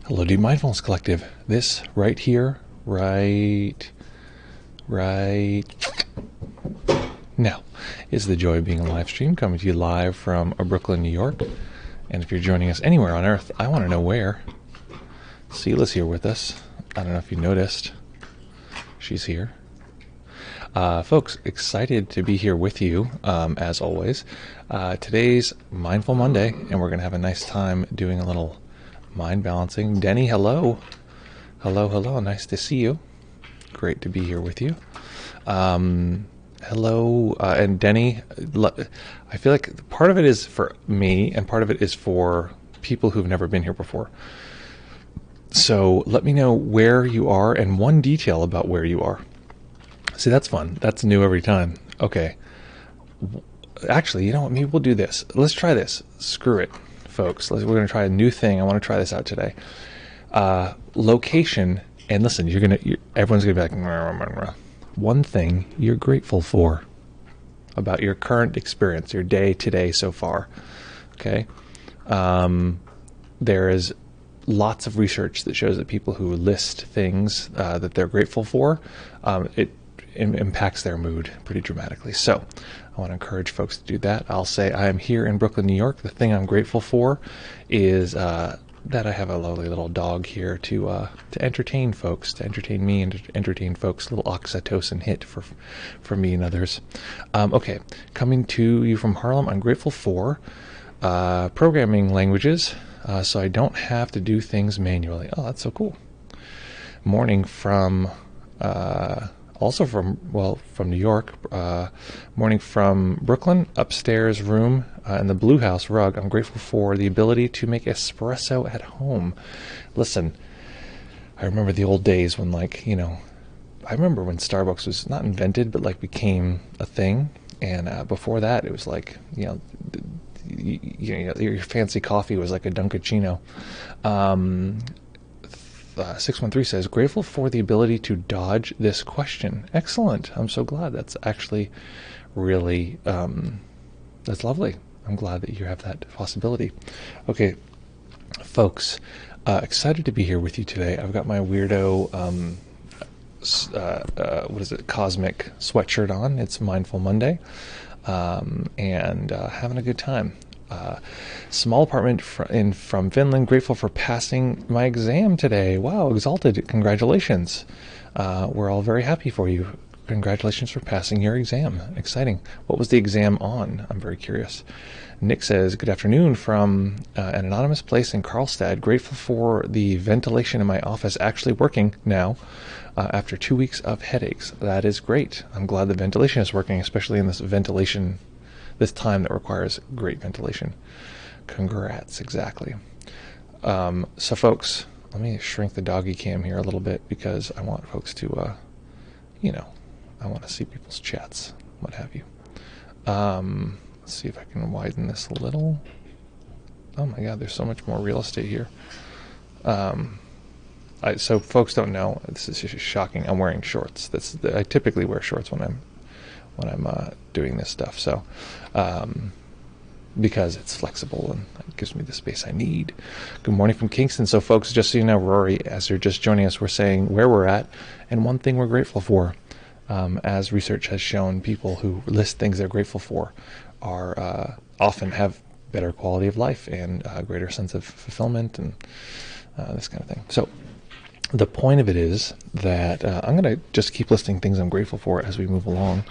Hello, Deep Mindfulness Collective. This right here, right now, is the joy of being a live stream coming to you live from Brooklyn, New York. And if you're joining us anywhere on Earth, I want to know where. Sela's here with us. I don't know if you noticed. She's here. Folks, excited to be here with you, as always. Today's Mindful Monday, and we're going to have a nice time doing a little mind balancing. Denny, hello. Hello. Nice to see you. Great to be here with you. Hello. And Denny, I feel like part of it is for me and part of it is for people who've never been here before. So let me know where you are and one detail about where you are. See, that's fun. That's new every time. Okay. Actually, you know what? Maybe we'll do this. Let's try this. Screw it, folks. We're going to try a new thing. I want to try this out today. Location, and listen, everyone's going to be like, one thing you're grateful for about your current experience, your day today so far. Okay. There is lots of research that shows that people who list things that they're grateful for, it impacts their mood pretty dramatically. So I want to encourage folks to do that. I'll say I am here in Brooklyn, New York. The thing I'm grateful for is that I have a lovely little dog here to entertain folks, to entertain me and to entertain folks. A little oxytocin hit for me and others. Okay, coming to you from Harlem, I'm grateful for programming languages, so I don't have to do things manually. Oh, that's so cool. Morning from also from New York. Morning from Brooklyn, upstairs room in the Blue House rug. I'm grateful for the ability to make espresso at home. Listen, I remember the old days when I remember when Starbucks was not invented, but became a thing. And before that, it was your fancy coffee was like a Dunkachino. 613 says, grateful for the ability to dodge this question. Excellent. I'm so glad. That's actually really, that's lovely. I'm glad that you have that possibility. Okay, folks, excited to be here with you today. I've got my weirdo, cosmic sweatshirt on. It's Mindful Monday, and having a good time. Small apartment from Finland. Grateful for passing my exam today. Wow, exalted. Congratulations. We're all very happy for you. Congratulations for passing your exam. Exciting. What was the exam on? I'm very curious. Nick says, good afternoon from an anonymous place in Karlstad. Grateful for the ventilation in my office actually working now after 2 weeks of headaches. That is great. I'm glad the ventilation is working, especially in this time that requires great ventilation. Congrats, exactly. So folks, let me shrink the doggy cam here a little bit because I want folks to, I want to see people's chats, what have you. Let's see if I can widen this a little. Oh my God, there's so much more real estate here. So folks don't know, this is just shocking. I'm wearing shorts. I typically wear shorts when I'm doing this stuff. So, because it's flexible and it gives me the space I need. Good morning from Kingston. So folks, just so you know, Rory, as you're just joining us, we're saying where we're at and one thing we're grateful for. As research has shown, people who list things they're grateful for are often have better quality of life and a greater sense of fulfillment and this kind of thing. So the point of it is that I'm going to just keep listing things I'm grateful for as we move along.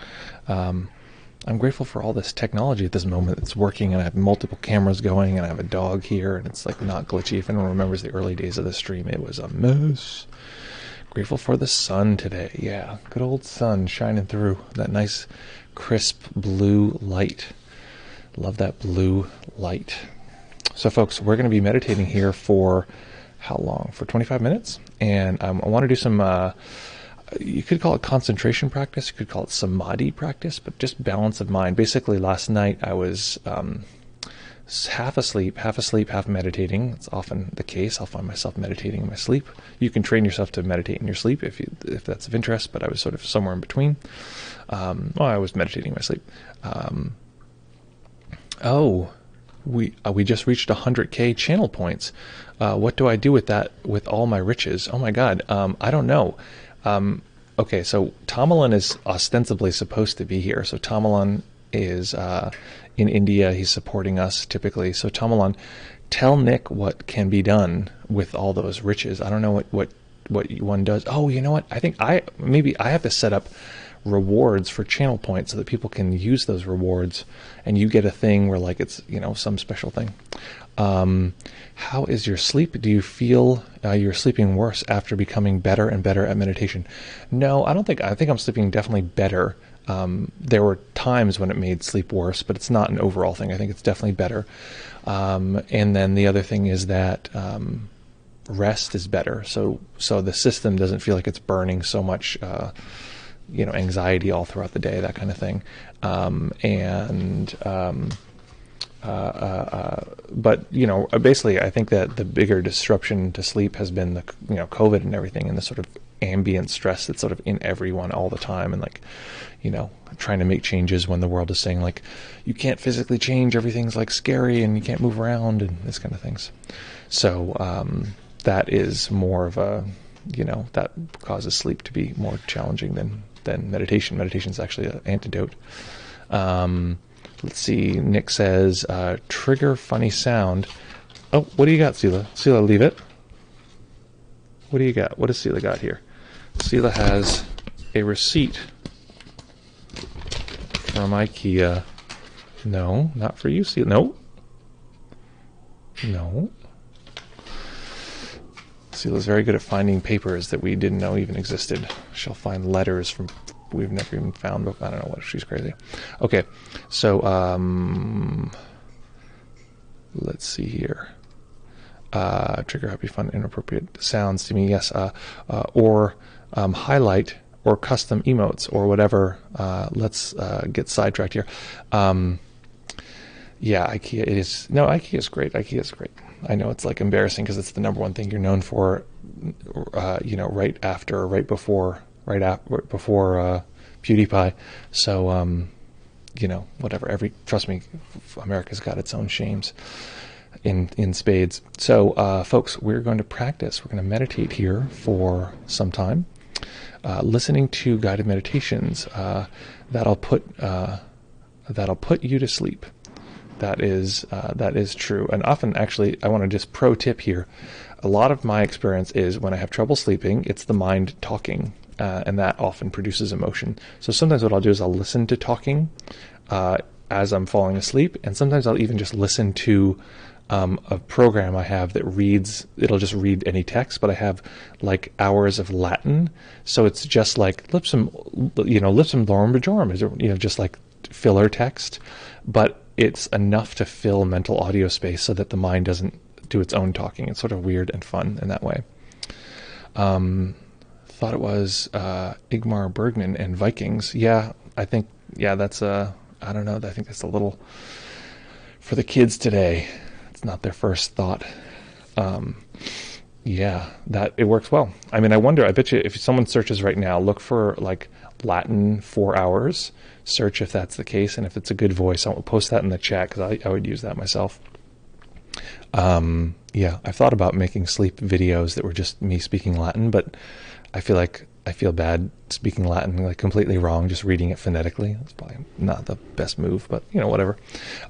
I'm grateful for all this technology at this moment. It's working, and I have multiple cameras going, and I have a dog here, and it's not glitchy. If anyone remembers the early days of the stream, it was a mess. Grateful for the sun today. Yeah, good old sun shining through. That nice, crisp blue light. Love that blue light. So, folks, we're going to be meditating here for how long? For 25 minutes. And I want to do some, you could call it concentration practice. You could call it samadhi practice, but just balance of mind. Basically, last night I was half asleep, half meditating. It's often the case. I'll find myself meditating in my sleep. You can train yourself to meditate in your sleep if that's of interest, but I was sort of somewhere in between. I was meditating in my sleep. we just reached 100K channel points. What do I do with that, with all my riches? Oh my God. I don't know. Okay, so Tamalan is ostensibly supposed to be here. So Tamalan is in India. He's supporting us typically. So Tamalan, tell Nick what can be done with all those riches. I don't know what one does. Oh, you know what? I think maybe I have to set up rewards for channel points so that people can use those rewards, and you get a thing where like it's, you know, some special thing. How is your sleep? Do you feel you're sleeping worse after becoming better and better at meditation? No, I think I'm sleeping definitely better. There were times when it made sleep worse, but it's not an overall thing. I think it's definitely better. And then the other thing is that rest is better. So the system doesn't feel like it's burning so much anxiety all throughout the day, that kind of thing. But basically, I think that the bigger disruption to sleep has been the COVID and everything, and the sort of ambient stress that's sort of in everyone all the time, and like trying to make changes when the world is saying like you can't physically change, everything's like scary and you can't move around and this kind of things. So that is more of a that causes sleep to be more challenging than meditation. Meditation is actually an antidote. Let's see. Nick says, trigger funny sound. Oh, what do you got, Sela? Sela, leave it. What do you got? What does Sela got here? Sela has a receipt from IKEA. No, not for you, Sela. No. Sela's very good at finding papers that we didn't know even existed. She'll find letters from we've never even found, but I don't know what, she's crazy. Okay, so let's see here. Trigger happy, fun, inappropriate sounds to me, yes. Or highlight or custom emotes or whatever. Let's get sidetracked here. Yeah, IKEA is, no, IKEA is great. IKEA is great. I know it's like embarrassing because it's the number one thing you're known for, right before PewDiePie. So, whatever. Trust me, America's got its own shames in spades. So, folks, we're going to practice. We're going to meditate here for some time, listening to guided meditations that'll put you to sleep. That is true. And often, actually, I want to just pro tip here. A lot of my experience is when I have trouble sleeping, it's the mind talking, and that often produces emotion. So sometimes what I'll do is I'll listen to talking as I'm falling asleep, and sometimes I'll even just listen to a program I have that it'll just read any text, but I have like hours of Latin, so it's just like lipsum lorum majorum, just like filler text, but it's enough to fill mental audio space so that the mind doesn't do its own talking. It's sort of weird and fun in that way. Thought it was Igmar Bergman and Vikings. Yeah, I think, that's I don't know. I think that's a little for the kids today. It's not their first thought. That it works well. I mean, I bet you if someone searches right now, look for like Latin 4 hours, search if that's the case, and if it's a good voice, I'll post that in the chat because I would use that myself. I've thought about making sleep videos that were just me speaking Latin, but I feel bad speaking Latin like completely wrong, just reading it phonetically. That's probably not the best move, but whatever.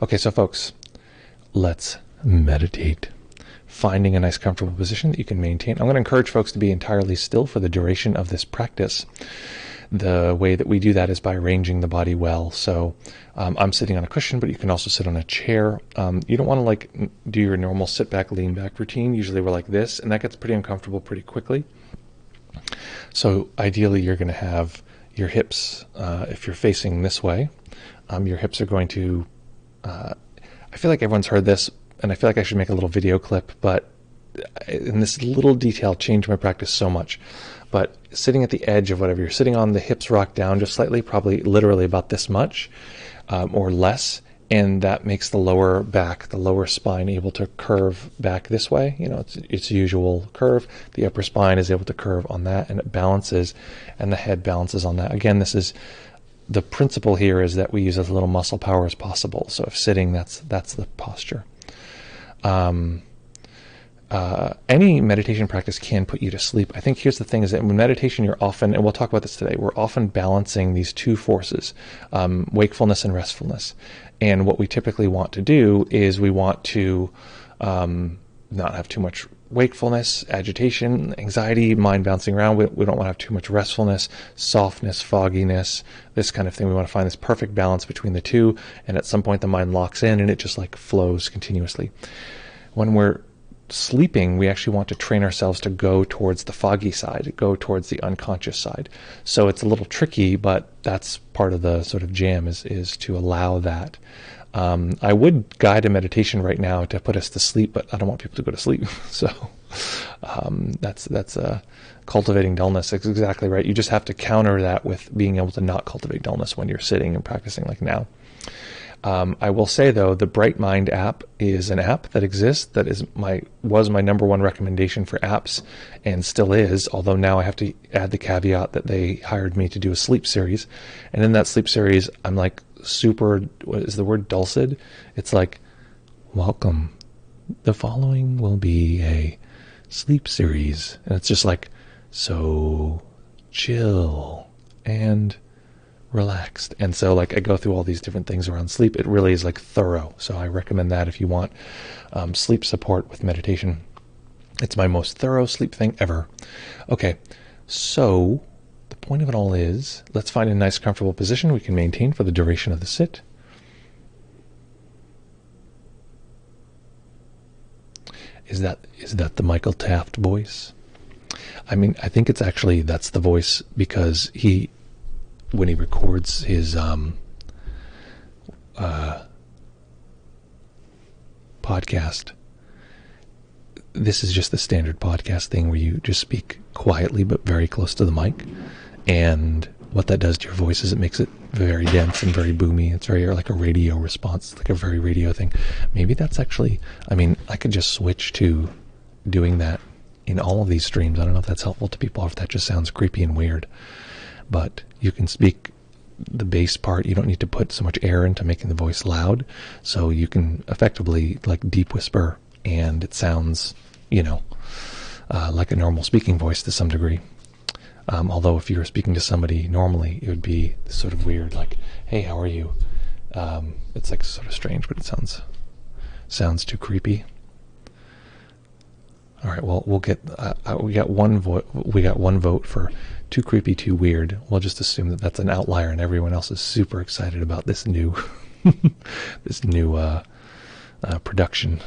Okay, so folks, let's meditate. Finding a nice comfortable position that you can maintain. I'm going to encourage folks to be entirely still for the duration of this practice. The way that we do that is by arranging the body well. So I'm sitting on a cushion, but you can also sit on a chair. You don't want to like do your normal sit back, lean back routine. Usually we're like this, and that gets pretty uncomfortable pretty quickly. So ideally you're going to have your hips, if you're facing this way, your hips are going to, I feel like everyone's heard this, and I feel like I should make a little video clip, but in this little detail changed my practice so much. But sitting at the edge of whatever you're sitting on, the hips rock down just slightly, probably literally about this much or less, and that makes the lower back, the lower spine able to curve back this way. Its usual curve. The upper spine is able to curve on that, and it balances, and the head balances on that. Again, this is the principle here is that we use as little muscle power as possible. So if sitting, that's the posture. Any meditation practice can put you to sleep. I think here's the thing, is that in meditation you're often, and we'll talk about this today, we're often balancing these two forces, wakefulness and restfulness. And what we typically want to do is we want to not have too much wakefulness, agitation, anxiety, mind bouncing around. We don't want to have too much restfulness, softness, fogginess, this kind of thing. We want to find this perfect balance between the two, and at some point the mind locks in and it just like flows continuously. When we're sleeping, we actually want to train ourselves to go towards the foggy side, go towards the unconscious side. So it's a little tricky, but that's part of the sort of jam, is to allow that. I would guide a meditation right now to put us to sleep, but I don't want people to go to sleep. So that's cultivating dullness. It's exactly right. You just have to counter that with being able to not cultivate dullness when you're sitting and practicing like now. I will say, though, the Bright Mind app is an app that exists, that was my number one recommendation for apps, and still is, although now I have to add the caveat that they hired me to do a sleep series. And in that sleep series, I'm like super, what is the word, dulcet? It's like, welcome, the following will be a sleep series. And it's just like, so chill and relaxed. And so like I go through all these different things around sleep. It really is like thorough. So I recommend that if you want sleep support with meditation. It's my most thorough sleep thing ever. Okay, so the point of it all is, let's find a nice comfortable position we can maintain for the duration of the sit. Is that the Michael Taft voice? I mean, I think it's actually, that's the voice, because when he records his podcast, this is just the standard podcast thing where you just speak quietly but very close to the mic, and what that does to your voice is it makes it very dense and very boomy. It's very like a radio response, like a very radio thing. Maybe that's actually, I mean, I could just switch to doing that in all of these streams. I don't know if that's helpful to people or if that just sounds creepy and weird. But you can speak the bass part. You don't need to put so much air into making the voice loud. So you can effectively like deep whisper, and it sounds, like a normal speaking voice to some degree. Although if you were speaking to somebody normally, it would be sort of weird, like, hey, how are you? It's like sort of strange, but it sounds too creepy. All right, well, we'll get we got one vote for too creepy, too weird. We'll just assume that that's an outlier, and everyone else is super excited about this new production.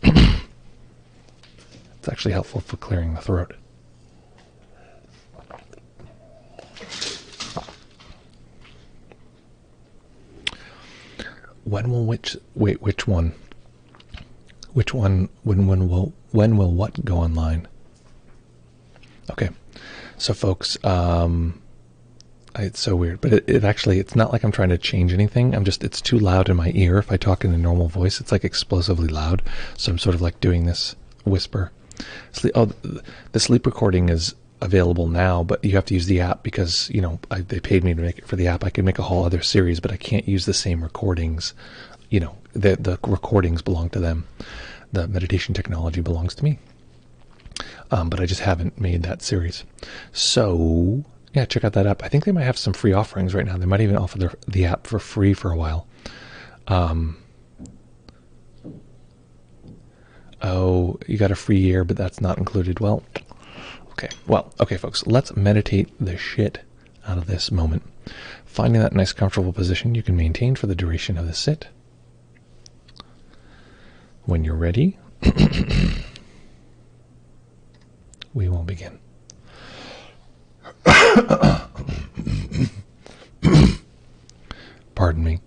It's actually helpful for clearing the throat. When will which one? Which one? When will what go online? Okay, so folks, it's so weird, but it actually, it's not like I'm trying to change anything. It's too loud in my ear. If I talk in a normal voice, it's like explosively loud. So I'm sort of like doing this whisper. The sleep recording is available now, but you have to use the app because, they paid me to make it for the app. I could make a whole other series, but I can't use the same recordings. The recordings belong to them. The meditation technology belongs to me. But I just haven't made that series. So, yeah, check out that app. I think they might have some free offerings right now. They might even offer the app for free for a while. Oh, you got a free year, but that's not included. Well, okay, folks, let's meditate the shit out of this moment. Finding that nice, comfortable position you can maintain for the duration of the sit. When you're ready, we will begin. Pardon me.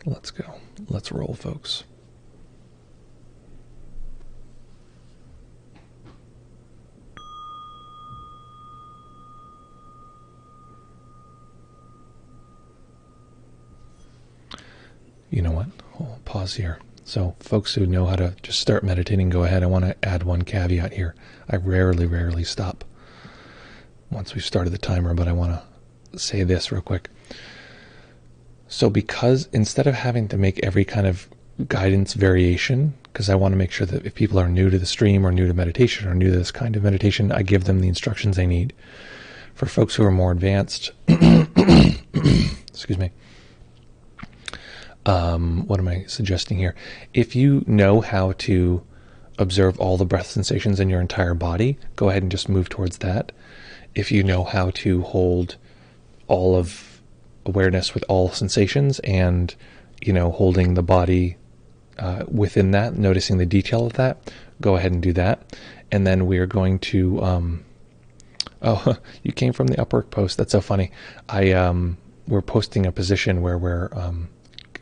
Let's go. Let's roll, folks. You know what? I'll pause here. So folks who know how to just start meditating, go ahead. I want to add one caveat here. I rarely stop once we've started the timer, but I want to say this real quick. So because instead of having to make every kind of guidance variation, because I want to make sure that if people are new to the stream or new to meditation or new to this kind of meditation, I give them the instructions they need. For folks who are more advanced, excuse me, what am I suggesting here? If you know how to observe all the breath sensations in your entire body, go ahead and just move towards that. If you know how to hold all of awareness with all sensations and, holding the body within that, noticing the detail of that, go ahead and do that. And then we are going to, oh, you came from the Upwork post. That's so funny. We're posting a position where we're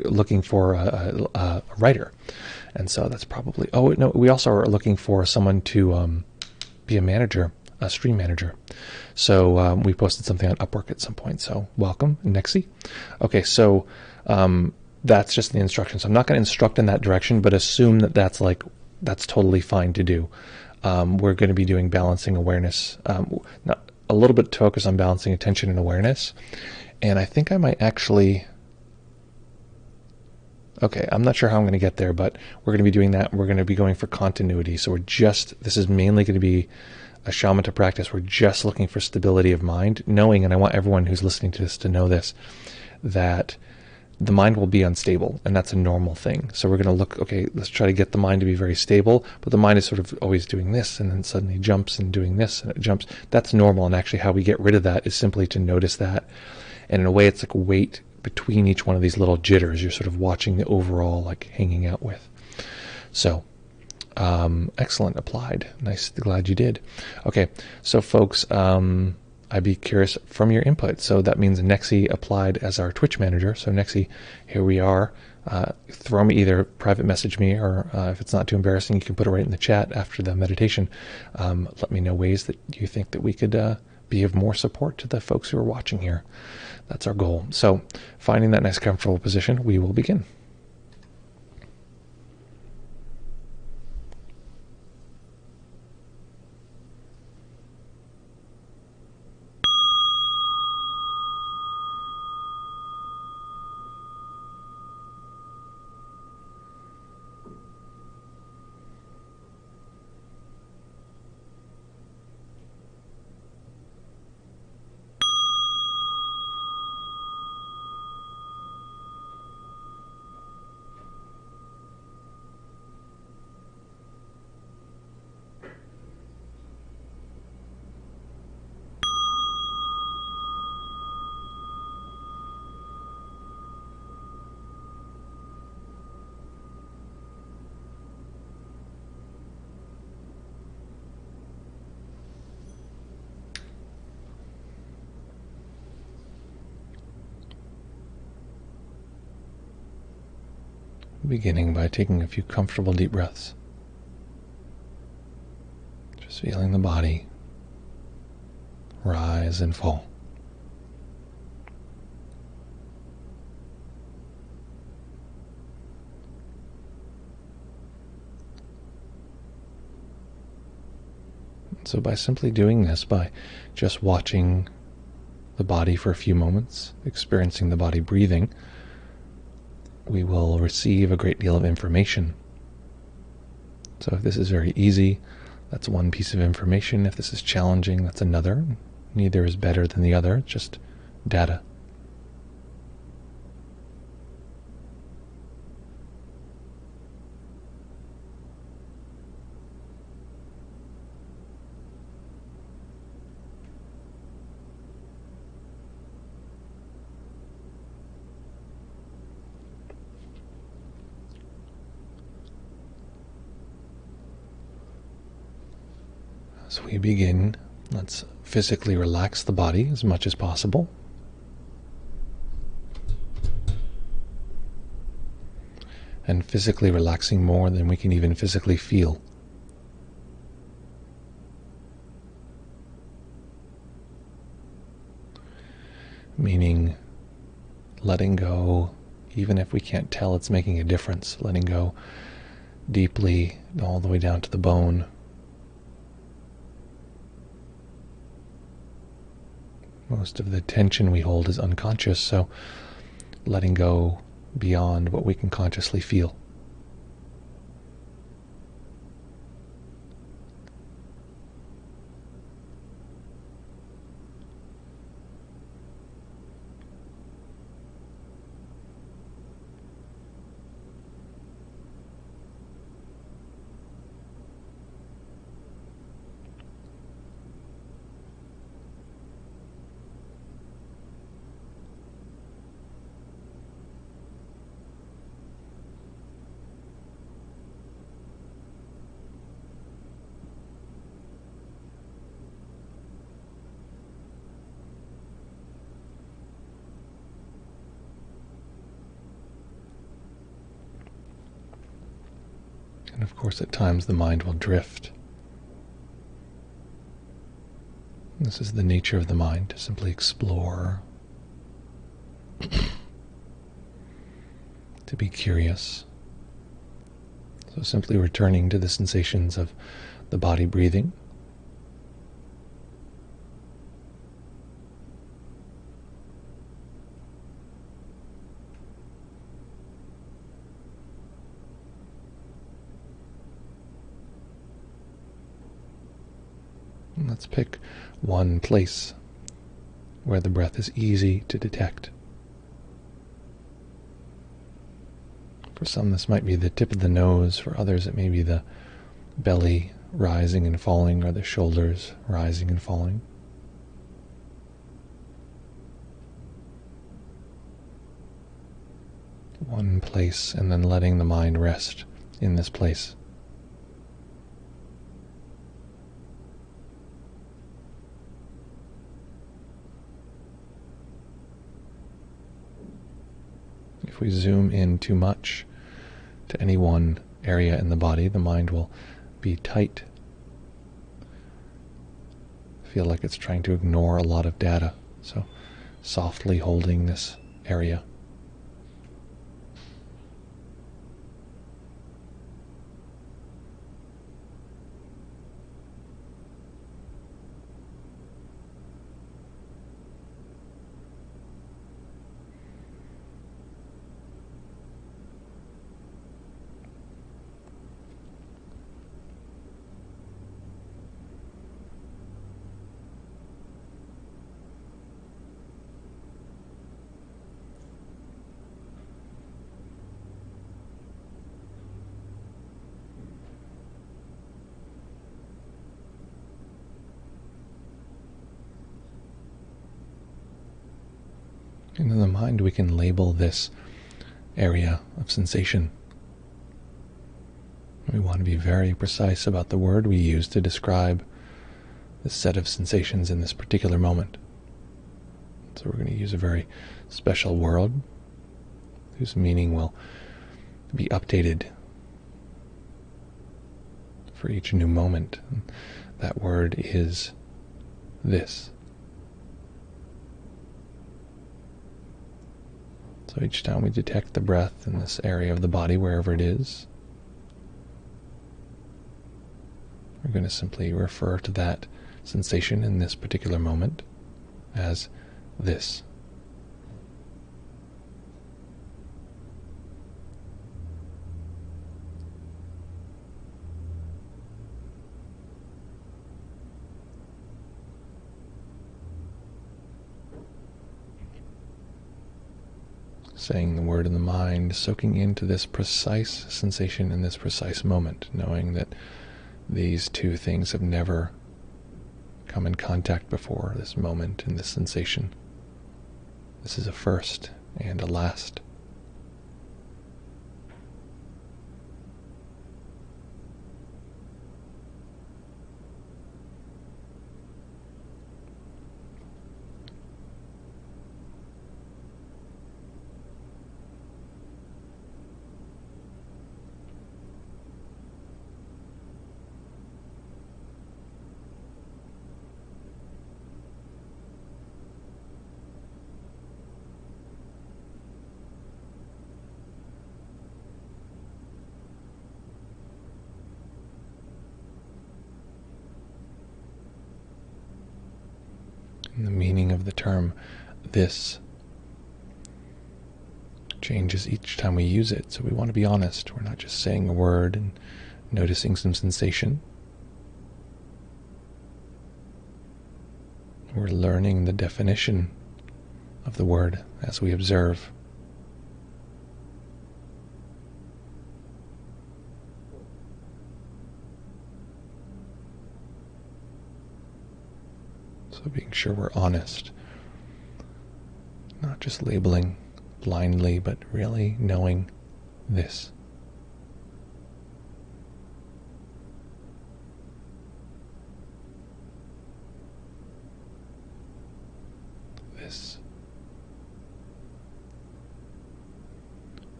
looking for a writer. And so that's probably, oh, no, we also are looking for someone to be a manager, a stream manager. So we posted something on Upwork at some point. So welcome, Nexi. Okay, so that's just the instructions. I'm not going to instruct in that direction, but assume that that's totally fine to do. We're going to be doing balancing awareness, not a little bit to focus on balancing attention and awareness. And I think I might actually, okay, I'm not sure how I'm going to get there, but we're going to be doing that. We're going to be going for continuity. So this is mainly going to be a shamatha practice. We're just looking for stability of mind, knowing, and I want everyone who's listening to this to know this, that the mind will be unstable, and that's a normal thing. So we're going to look, okay, let's try to get the mind to be very stable, but the mind is sort of always doing this, and then suddenly jumps and doing this, and it jumps. That's normal, and actually how we get rid of that is simply to notice that. And in a way, it's like a weight between each one of these little jitters. You're sort of watching the overall, hanging out with. So, excellent, applied. Nice, glad you did. Okay, so folks, I'd be curious from your input. So that means Nexi applied as our Twitch manager. So Nexi, here we are. Throw me, either private message me, or if it's not too embarrassing, you can put it right in the chat after the meditation. Let me know ways that you think that we could be of more support to the folks who are watching here. That's our goal. So finding that nice comfortable position, we will begin. Beginning by taking a few comfortable deep breaths. Just feeling the body rise and fall. So by simply doing this, by just watching the body for a few moments, experiencing the body breathing, we will receive a great deal of information. So if this is very easy, that's one piece of information. If this is challenging, that's another. Neither is better than the other, just data. As we begin, let's physically relax the body as much as possible. And physically relaxing more than we can even physically feel. Meaning letting go even if we can't tell it's making a difference, letting go deeply all the way down to the bone. Most of the tension we hold is unconscious, so letting go beyond what we can consciously feel. And of course, at times the mind will drift. This is the nature of the mind, to simply explore, to be curious. So simply returning to the sensations of the body breathing. And let's pick one place where the breath is easy to detect. For some, this might be the tip of the nose. For others, it may be the belly rising and falling, or the shoulders rising and falling. One place, and then letting the mind rest in this place. If we zoom in too much to any one area in the body, the mind will be tight. Feel like it's trying to ignore a lot of data. So softly holding this area. And in the mind, we can label this area of sensation. We want to be very precise about the word we use to describe the set of sensations in this particular moment. So we're going to use a very special word whose meaning will be updated for each new moment. And that word is this. So each time we detect the breath in this area of the body, wherever it is, we're going to simply refer to that sensation in this particular moment as this. Saying the word in the mind, soaking into this precise sensation in this precise moment, knowing that these two things have never come in contact before, this moment and this sensation. This is a first and a last. of the term this changes each time we use it. So we want to be honest. We're not just saying a word and noticing some sensation. We're learning the definition of the word as we observe. So being sure we're honest, not just labeling blindly, but really knowing this. This.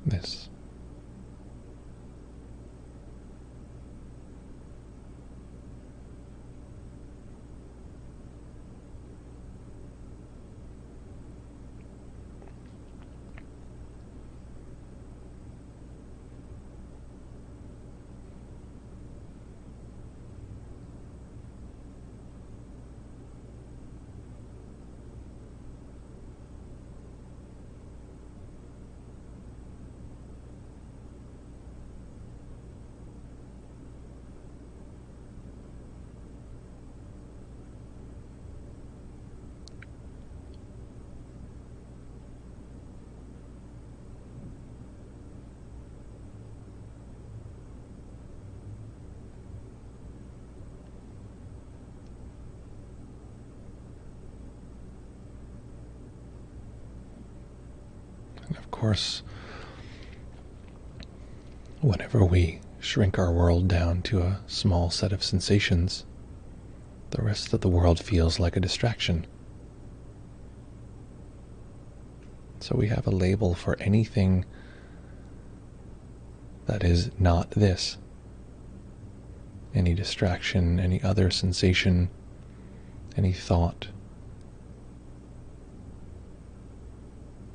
This. And of course, whenever we shrink our world down to a small set of sensations, the rest of the world feels like a distraction. So we have a label for anything that is not this. Any distraction, any other sensation, any thought.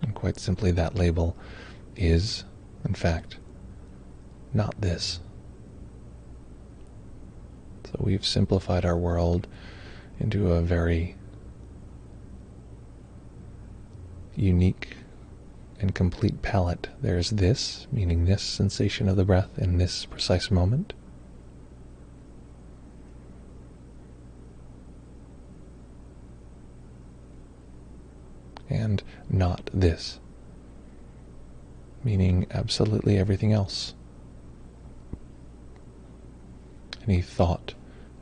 And quite simply, that label is, in fact, not this. So we've simplified our world into a very unique and complete palette. There's this, meaning this sensation of the breath in this precise moment. And not this, meaning absolutely everything else. Any thought,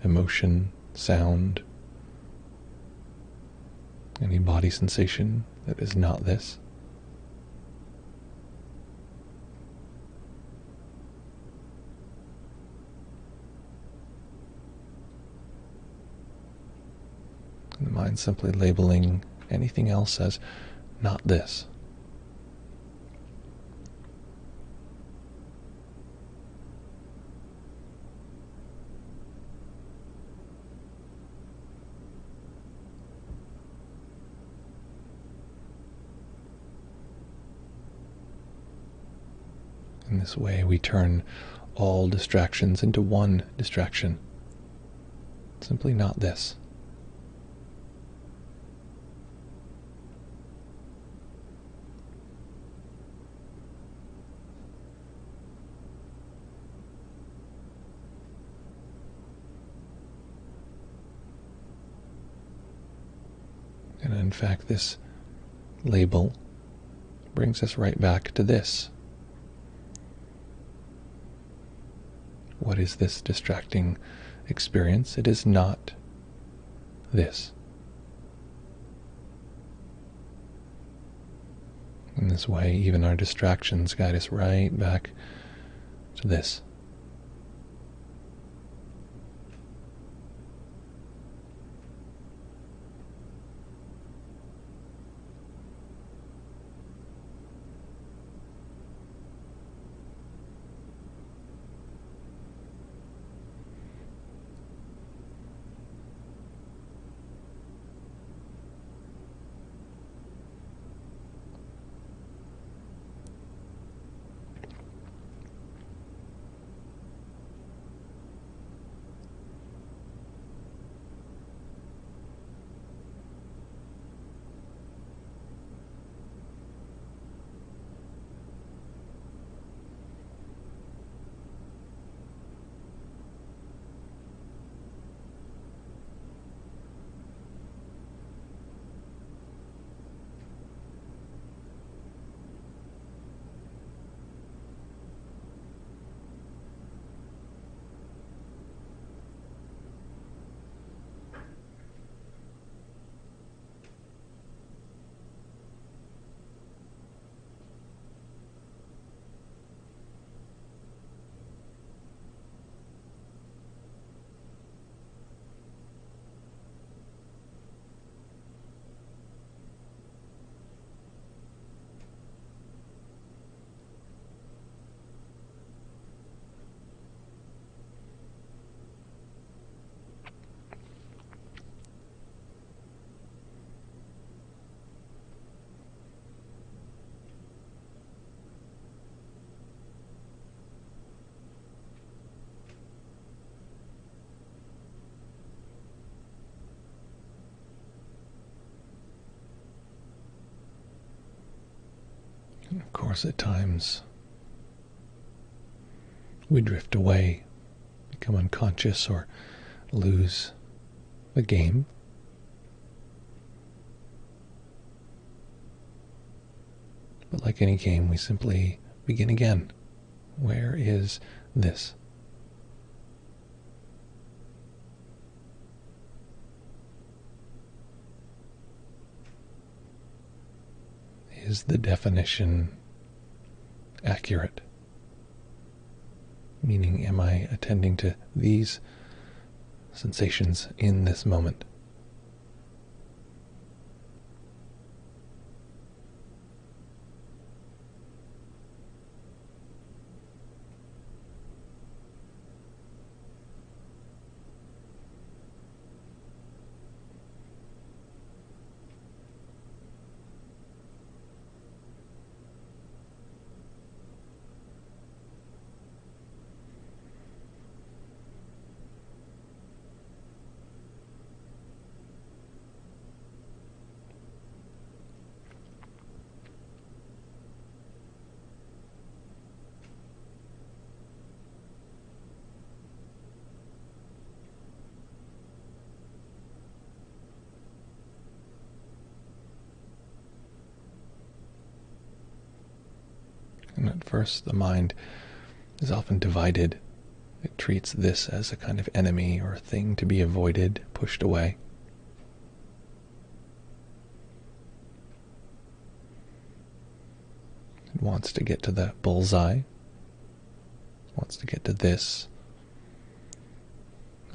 emotion, sound, any body sensation that is not this. And the mind simply labeling anything else as not this. In this way, we turn all distractions into one distraction. Simply not this. And in fact, this label brings us right back to this. What is this distracting experience? It is not this. In this way, even our distractions guide us right back to this. Of course, at times we drift away, become unconscious, or lose the game. But like any game, we simply begin again. Where is this? Is the definition accurate? Meaning, am I attending to these sensations in this moment? And at first, the mind is often divided. It treats this as a kind of enemy or a thing to be avoided, pushed away. It wants to get to the bullseye, wants to get to this.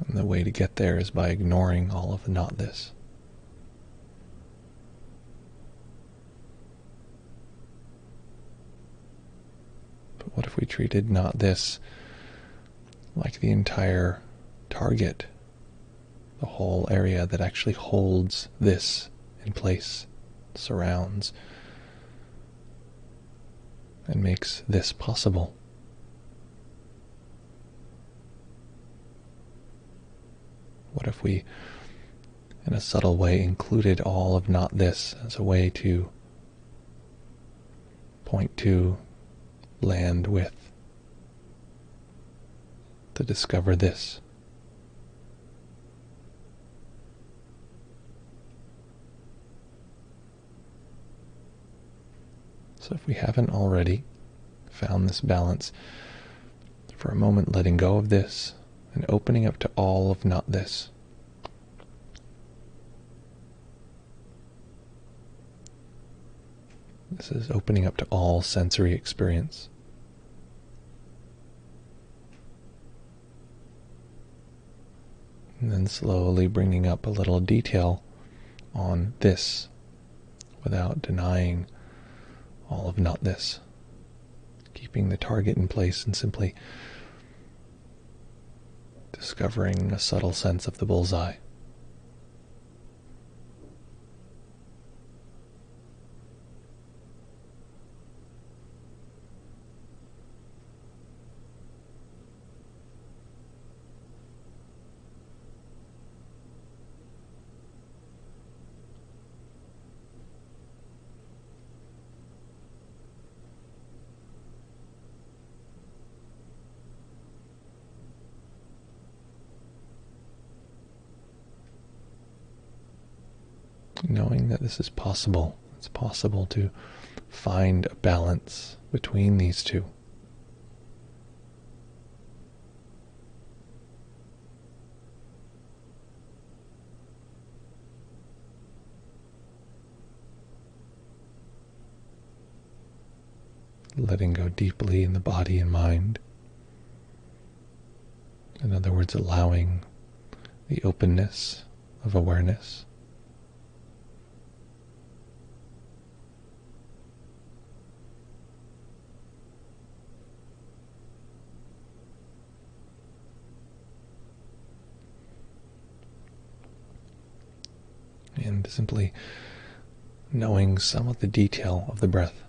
And the way to get there is by ignoring all of the not this. But what if we treated not this like the entire target, the whole area that actually holds this in place, surrounds, and makes this possible? What if we, in a subtle way, included all of not this as a way to point to, land with, to discover this? So if we haven't already found this balance, for a moment letting go of this and opening up to all of not this. This is opening up to all sensory experience. And then slowly bringing up a little detail on this without denying all of not this. Keeping the target in place and simply discovering a subtle sense of the bullseye. Knowing that this is possible. It's possible to find a balance between these two. Letting go deeply in the body and mind. In other words, allowing the openness of awareness. And simply knowing some of the detail of the breath.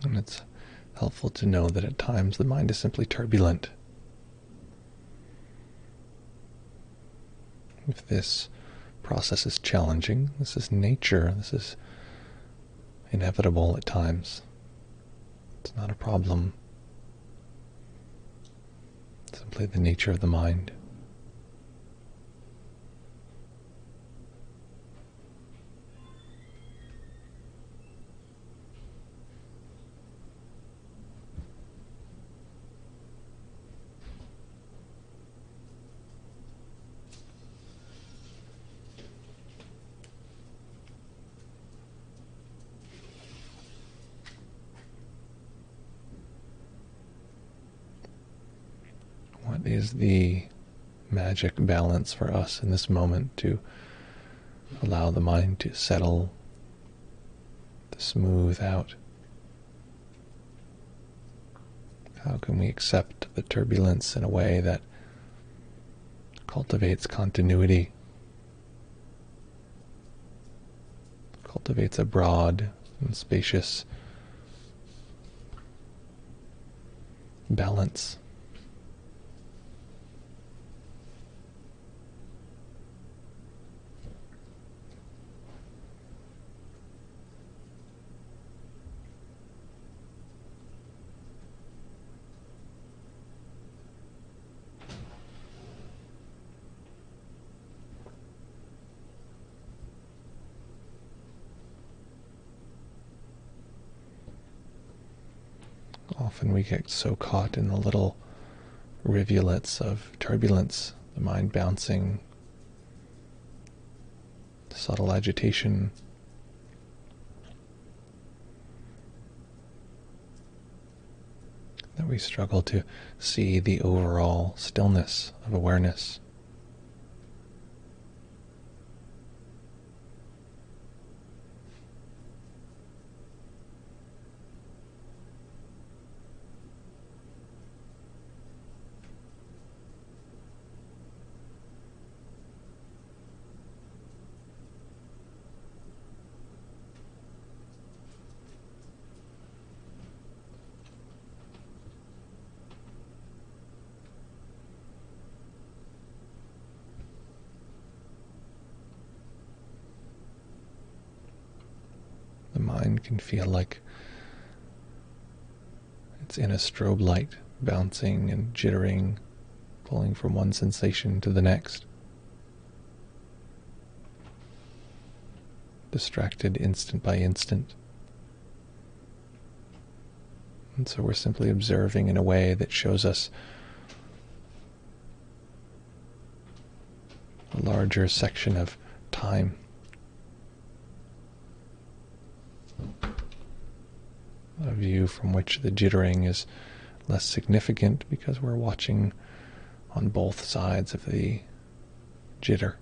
And it's helpful to know that at times the mind is simply turbulent. If this process is challenging, this is nature, this is inevitable at times. It's not a problem. It's simply the nature of the mind. What is the magic balance for us in this moment to allow the mind to settle, to smooth out? How can we accept the turbulence in a way that cultivates continuity, cultivates a broad and spacious balance? Often we get so caught in the little rivulets of turbulence, the mind bouncing, subtle agitation, that we struggle to see the overall stillness of awareness. The mind can feel like it's in a strobe light, bouncing and jittering, pulling from one sensation to the next. Distracted instant by instant. And so we're simply observing in a way that shows us a larger section of time. A view from which the jittering is less significant because we're watching on both sides of the jitter.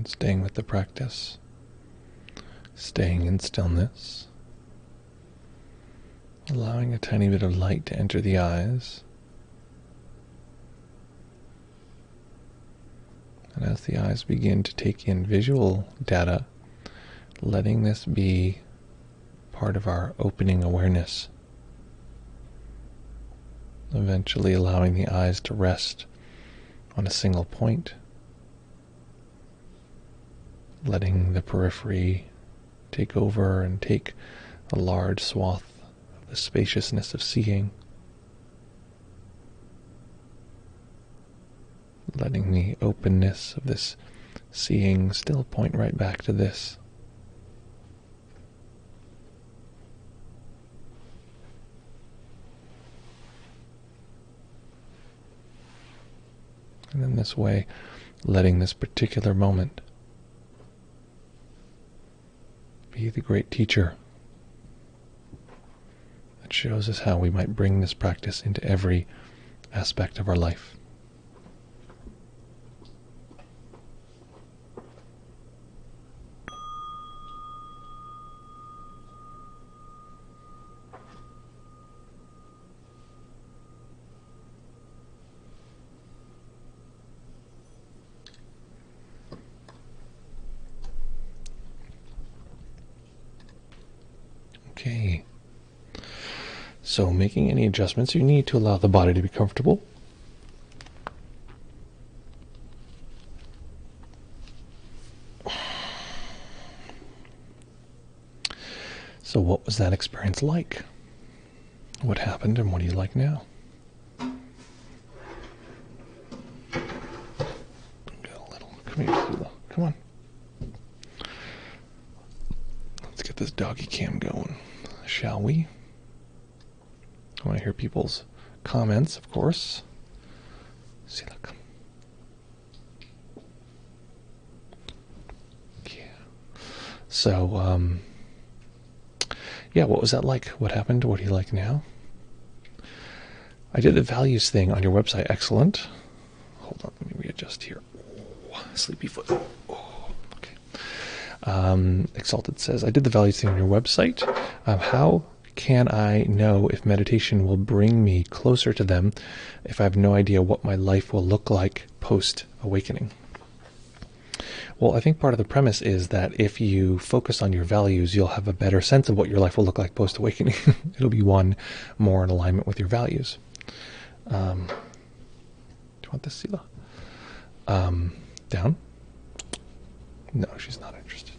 And staying with the practice, staying in stillness, allowing a tiny bit of light to enter the eyes. And as the eyes begin to take in visual data, letting this be part of our opening awareness. Eventually allowing the eyes to rest on a single point. Letting the periphery take over and take a large swath of the spaciousness of seeing. Letting the openness of this seeing still point right back to this. And in this way, letting this particular moment be the great teacher that shows us how we might bring this practice into every aspect of our life. Okay, so making any adjustments, you need to allow the body to be comfortable. So what was that experience like? What happened and what do you like now? Come here, Sula. Come on. Let's get this doggy cam going, shall we? I want to hear people's comments, of course. See, look. Yeah. So, yeah, what was that like? What happened? What do you like now? I did the values thing on your website. Excellent. Hold on, let me readjust here. Oh, sleepy foot. Oh, okay. Exalted says, I did the values thing on your website. How can I know if meditation will bring me closer to them if I have no idea what my life will look like post-awakening? Well, I think part of the premise is that if you focus on your values, you'll have a better sense of what your life will look like post-awakening. It'll be one more in alignment with your values. Do you want this, Sila? Down? No, she's not interested.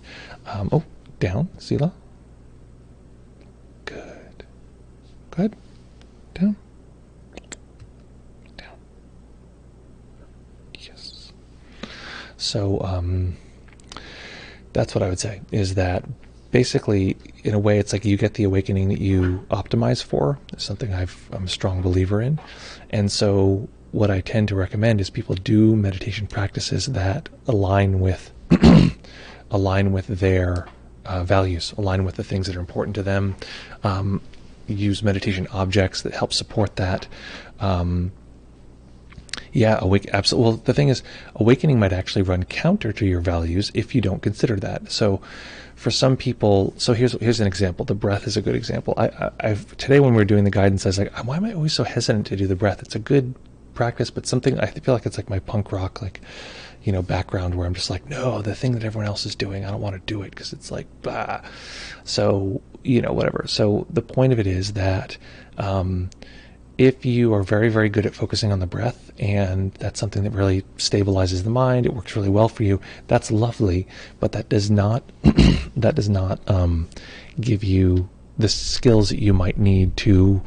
Oh, down, Sila. Good. Good. Down. Down. Yes. So, that's what I would say, is that basically, in a way, it's like you get the awakening that you optimize for. It's something I'm a strong believer in. And so what I tend to recommend is people do meditation practices that align with align with their values, align with the things that are important to them. Use meditation objects that help support that. Yeah, absolutely. Well, the thing is, awakening might actually run counter to your values if you don't consider that. So, for some people, so here's an example. The breath is a good example. I've today when we were doing the guidance, I was like, why am I always so hesitant to do the breath? It's a good practice, but something I feel like it's like my punk rock, background where I'm just like, no, the thing that everyone else is doing, I don't want to do it because it's like, bah. So, whatever. So the point of it is that if you are very, very good at focusing on the breath, and that's something that really stabilizes the mind, it works really well for you, that's lovely, but that does not give you the skills that you might need to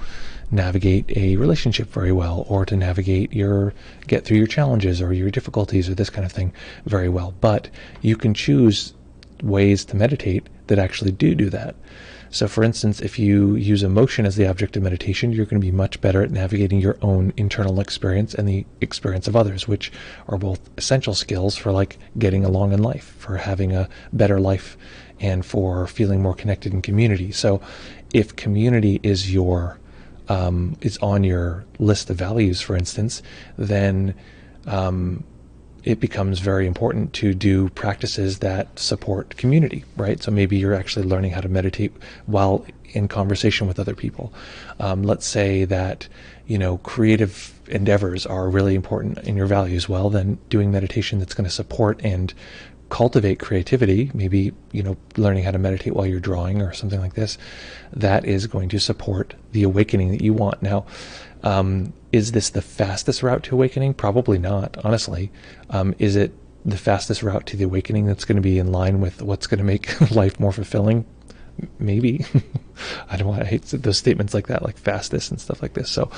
navigate a relationship very well, or to get through your challenges or your difficulties or this kind of thing very well. But you can choose ways to meditate that actually do that. So for instance, if you use emotion as the object of meditation, you're going to be much better at navigating your own internal experience and the experience of others, which are both essential skills for getting along in life, for having a better life, and for feeling more connected in community. So if community is is on your list of values, for instance, then it becomes very important to do practices that support community, right? So maybe you're actually learning how to meditate while in conversation with other people. Let's say that, creative endeavors are really important in your values. Well, then doing meditation that's going to support and cultivate creativity, maybe, learning how to meditate while you're drawing or something like this, that is going to support the awakening that you want. Now, is this the fastest route to awakening? Probably not, honestly. Is it the fastest route to the awakening that's going to be in line with what's going to make life more fulfilling? Maybe. I hate those statements like that, like fastest and stuff like this. So,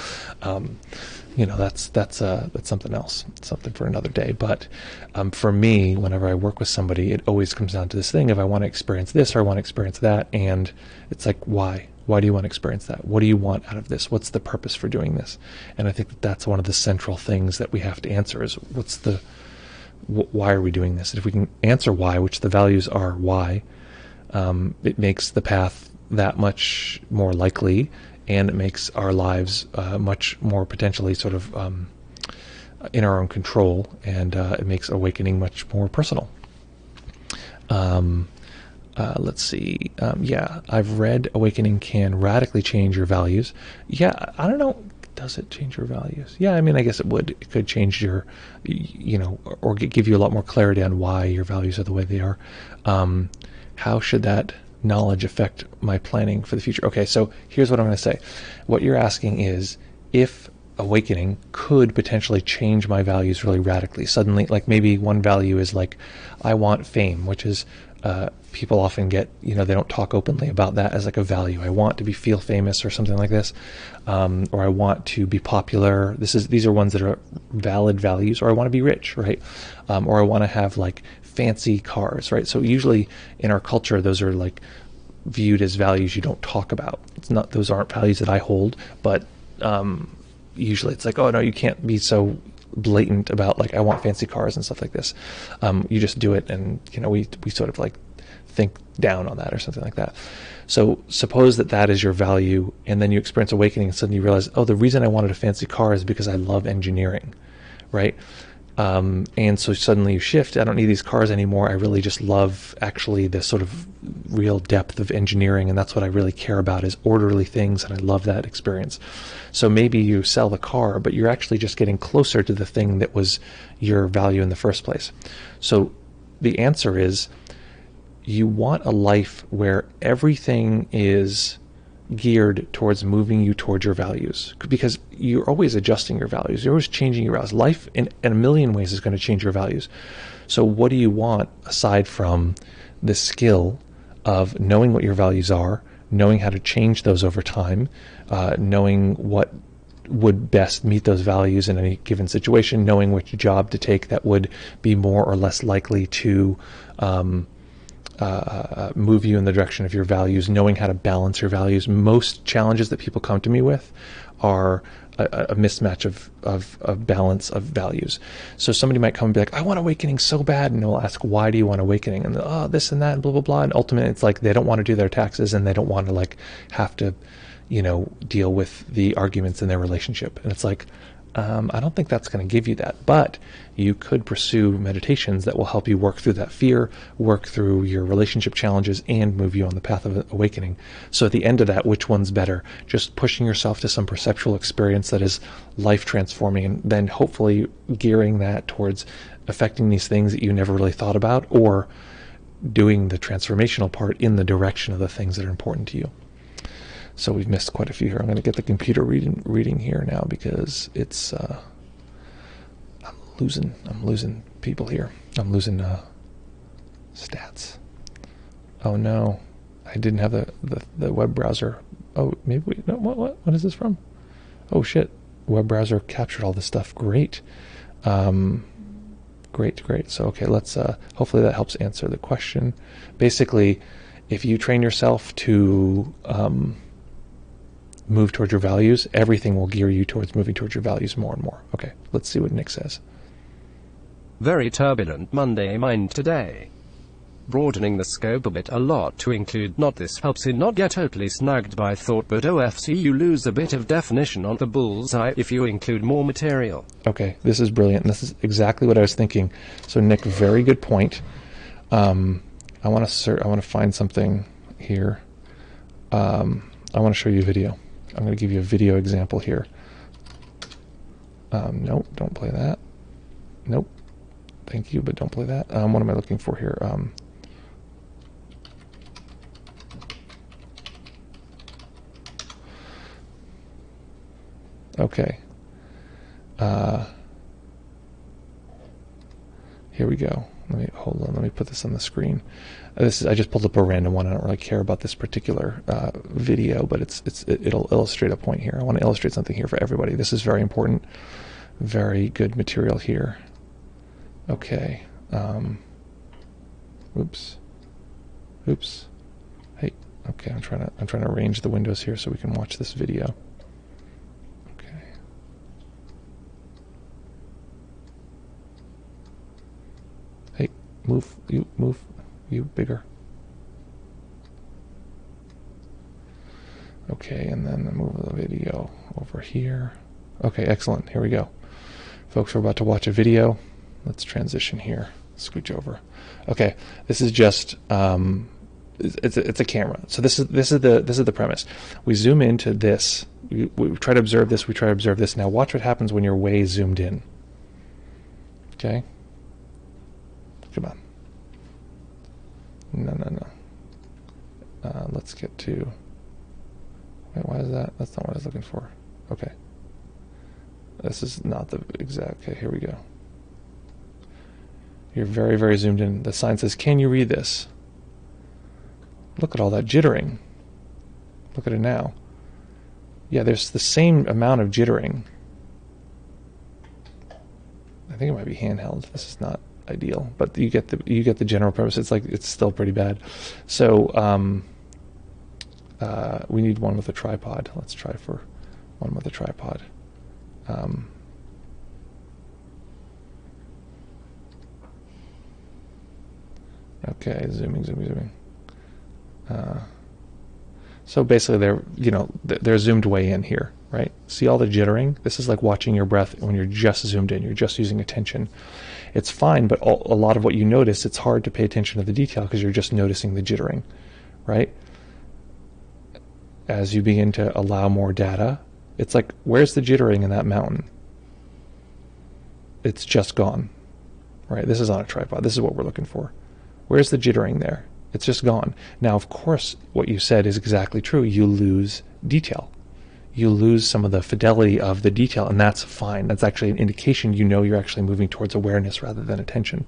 that's something else, something for another day. But for me, whenever I work with somebody, it always comes down to this thing of I want to experience this or I want to experience that. And it's like, why? Why do you want to experience that? What do you want out of this? What's the purpose for doing this? And I think that's one of the central things that we have to answer is why are we doing this? And if we can answer why, which the values are why, it makes the path that much more likely, and it makes our lives much more potentially sort of in our own control, and it makes awakening much more personal. Let's see. I've read Awakening can radically change your values. Yeah, I don't know. Does it change your values? Yeah, I mean, I guess it would. It could change your, or give you a lot more clarity on why your values are the way they are. How should that knowledge affect my planning for the future? Okay, so here's what I'm going to say. What you're asking is if Awakening could potentially change my values really radically. Suddenly, like maybe one value is like, I want fame, which is people often get, they don't talk openly about that as like a value. I want to feel famous or something like this, or I want to be popular. These are ones that are valid values. Or I want to be rich, right? Or I want to have like fancy cars, right? So usually in our culture, those are like viewed as values you don't talk about. Those aren't values that I hold, but usually it's like, oh no, you can't be so blatant about like I want fancy cars and stuff like this. You just do it, and we sort of like think down on that or something like that. So suppose that is your value, and then you experience Awakening, and suddenly you realize, oh, the reason I wanted a fancy car is because I love engineering, right? And so suddenly you shift. I don't need these cars anymore. I really just love actually the sort of real depth of engineering, and that's what I really care about is orderly things, and I love that experience. So maybe you sell the car, but you're actually just getting closer to the thing that was your value in the first place. So the answer is you want a life where everything is geared towards moving you towards your values, because you're always adjusting your values. You're always changing your values. Life in a million ways is going to change your values. So what do you want aside from the skill of knowing what your values are, knowing how to change those over time, knowing what would best meet those values in any given situation, knowing which job to take that would be more or less likely to move you in the direction of your values, knowing how to balance your values. Most challenges that people come to me with are a mismatch of balance of values. So somebody might come and be like, I want Awakening so bad, and they'll ask, why do you want Awakening? And this and that and blah blah blah, and ultimately it's like they don't want to do their taxes, and they don't want to like have to deal with the arguments in their relationship. And it's like, I don't think that's going to give you that, but you could pursue meditations that will help you work through that fear, work through your relationship challenges, and move you on the path of Awakening. So at the end of that, which one's better? Just pushing yourself to some perceptual experience that is life transforming, and then hopefully gearing that towards affecting these things that you never really thought about, or doing the transformational part in the direction of the things that are important to you. So we've missed quite a few here. I'm going to get the computer reading here now because it's I'm losing people here. I'm losing stats. Oh no, I didn't have the web browser. Oh, maybe what is this from? Oh shit, web browser captured all this stuff. Great. Great. So okay, let's hopefully that helps answer the question. Basically, if you train yourself to move towards your values, everything will gear you towards moving towards your values more and more. Okay, let's see what Nick says. Very turbulent Monday mind today. broadening the scope a bit, a lot to include not. This helps you not get totally snagged by thought, but OFC you lose a bit of definition on the bullseye if you include more material. Okay, this is brilliant. This is exactly what I was thinking. So Nick, very good point. I want to find something here. I want to show you a video. I'm going to give you a video example here. Nope, don't play that. Nope. Thank you, but don't play that. What am I looking for here? Okay. Here we go. Hold on. Let me put this on the screen. I just pulled up a random one. I don't really care about this particular video, but it'll illustrate a point here. I want to illustrate something here for everybody. This is very important. Very good material here. Okay. Oops. Hey. Okay. I'm trying to arrange the windows here so we can watch this video. Okay. Hey, move you bigger. Okay, and then move the video over here. Okay, excellent. Here we go. Folks, we're about to watch a video. Let's transition here. Scooch over. Okay, this is just it's a camera. So this is the premise. We zoom into this. We try to observe this. We try to observe this. Now watch what happens when you're way zoomed in. Okay. Come on. No. Let's get to. Wait, why is that? That's not what I was looking for. Okay. This is not the exact. Okay, here we go. You're very, very zoomed in. The sign says, "Can you read this?" Look at all that jittering. Look at it now. Yeah, there's the same amount of jittering. I think it might be handheld. This is not ideal, but you get the general premise. It's still pretty bad. So we need one with a tripod. Let's try for one with a tripod. Okay, zooming. So basically, they're zoomed way in here, right? See all the jittering? This is like watching your breath when you're just zoomed in. You're just using attention. It's fine, but a lot of what you notice, it's hard to pay attention to the detail because you're just noticing the jittering, right? As you begin to allow more data, it's like, where's the jittering in that mountain? It's just gone, right? This is on a tripod. This is what we're looking for. Where's the jittering there? It's just gone. Now, of course, what you said is exactly true. You lose detail. You lose some of the fidelity of the detail, and that's fine. That's actually an indication you're actually moving towards awareness rather than attention.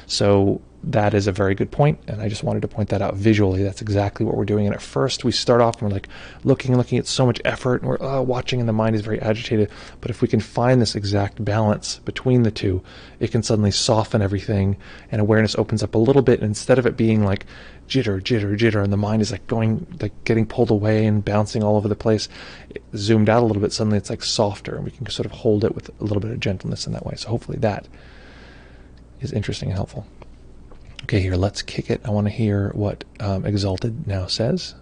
So that is a very good point, and I just wanted to point that out visually. That's exactly what we're doing. And at first, we start off and we're like looking at so much effort, and we're watching, and the mind is very agitated. But if we can find this exact balance between the two, it can suddenly soften everything, and awareness opens up a little bit. And instead of it being like jitter, and the mind is getting pulled away and bouncing all over the place, zoomed out a little bit, suddenly it's like softer, and we can sort of hold it with a little bit of gentleness in that way. So hopefully that is interesting and helpful. Okay, here, let's kick it. I want to hear what Exalted now says.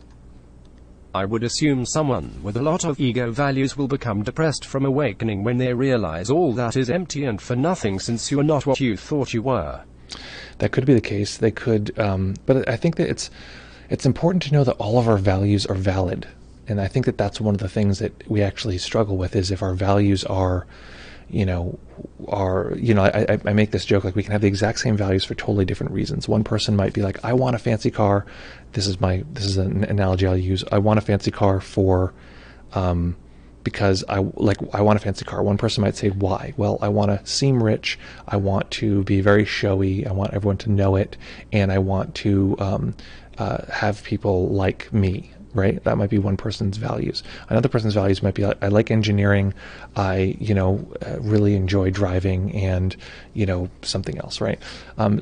I would assume someone with a lot of ego values will become depressed from awakening when they realize all that is empty and for nothing, since you are not what you thought you were. That could be the case. They could, but I think that it's important to know that all of our values are valid. And I think that that's one of the things that we actually struggle with, is if our values are, I make this joke, like we can have the exact same values for totally different reasons. One person might be like, I want a fancy car. This is an analogy I'll use. I want a fancy car because I want a fancy car. One person might say, why? Well, I want to seem rich. I want to be very showy. I want everyone to know it. And I want to have people like me. Right? That might be one person's values. Another person's values might be, I like engineering, I, really enjoy driving, and, something else, right?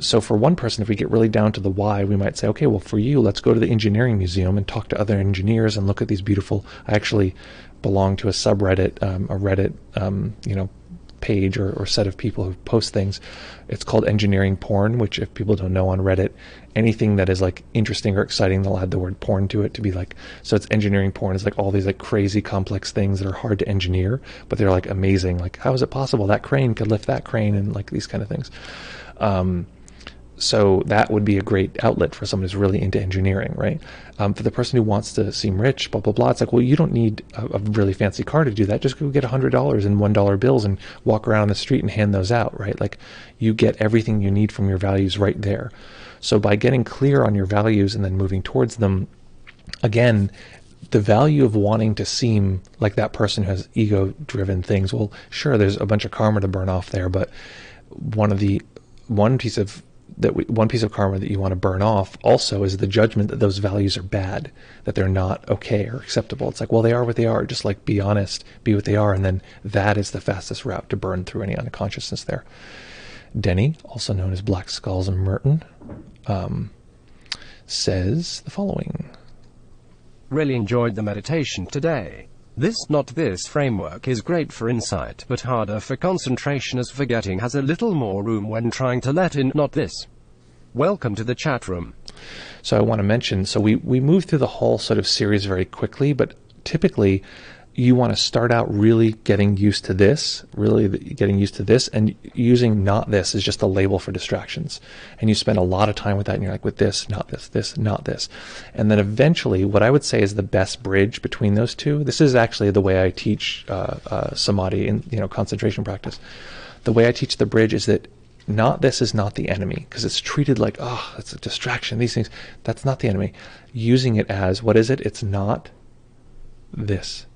So for one person, if we get really down to the why, we might say, okay, well, for you, let's go to the engineering museum and talk to other engineers and look at these beautiful, I actually belong to a subreddit, a Reddit, page or set of people who post things. It's called engineering porn, which, if people don't know, on Reddit, anything that is like interesting or exciting, they'll add the word porn to it to be like, so it's engineering porn. It's like all these like crazy complex things that are hard to engineer, but they're like amazing. Like, how is it possible that crane could lift that crane, and like these kind of things. So that would be a great outlet for someone who's really into engineering, right? For the person who wants to seem rich, blah, blah, blah, it's like, well, you don't need a really fancy car to do that. Just go get $100 in $1 bills and walk around the street and hand those out, right? Like, you get everything you need from your values right there. So by getting clear on your values and then moving towards them, again, the value of wanting to seem like that person who has ego-driven things, well, sure, there's a bunch of karma to burn off there, but one piece of karma that you want to burn off also is the judgment that those values are bad, that they're not okay or acceptable. It's like, well, they are what they are. Just like, be honest, be what they are, and then that is the fastest route to burn through any unconsciousness there. Denny, also known as Black Skulls and Merton, says the following. Really enjoyed the meditation today. This not this framework is great for insight, but harder for concentration, as forgetting has a little more room when trying to let in not this. Welcome to the chat room. So I want to mention, so we move through the whole sort of series very quickly, but typically you want to start out really getting used to this, and using not this as just a label for distractions. And you spend a lot of time with that, and you're like, with this, not this, not this. And then eventually, what I would say is the best bridge between those two, this is actually the way I teach samadhi and concentration practice. The way I teach the bridge is that not this is not the enemy, because it's treated like, oh, it's a distraction, these things. That's not the enemy. Using it as, what is it? It's not this.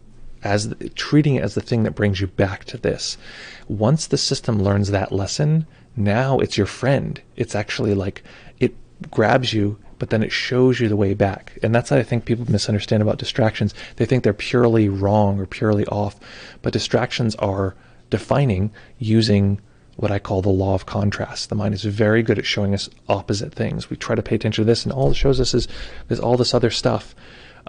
Treating it as the thing that brings you back to this. Once the system learns that lesson, now it's your friend. It's actually like, it grabs you, but then it shows you the way back. And that's what I think people misunderstand about distractions. They think they're purely wrong or purely off, but distractions are defining using what I call the law of contrast. The mind is very good at showing us opposite things. We try to pay attention to this, and all it shows us is all this other stuff.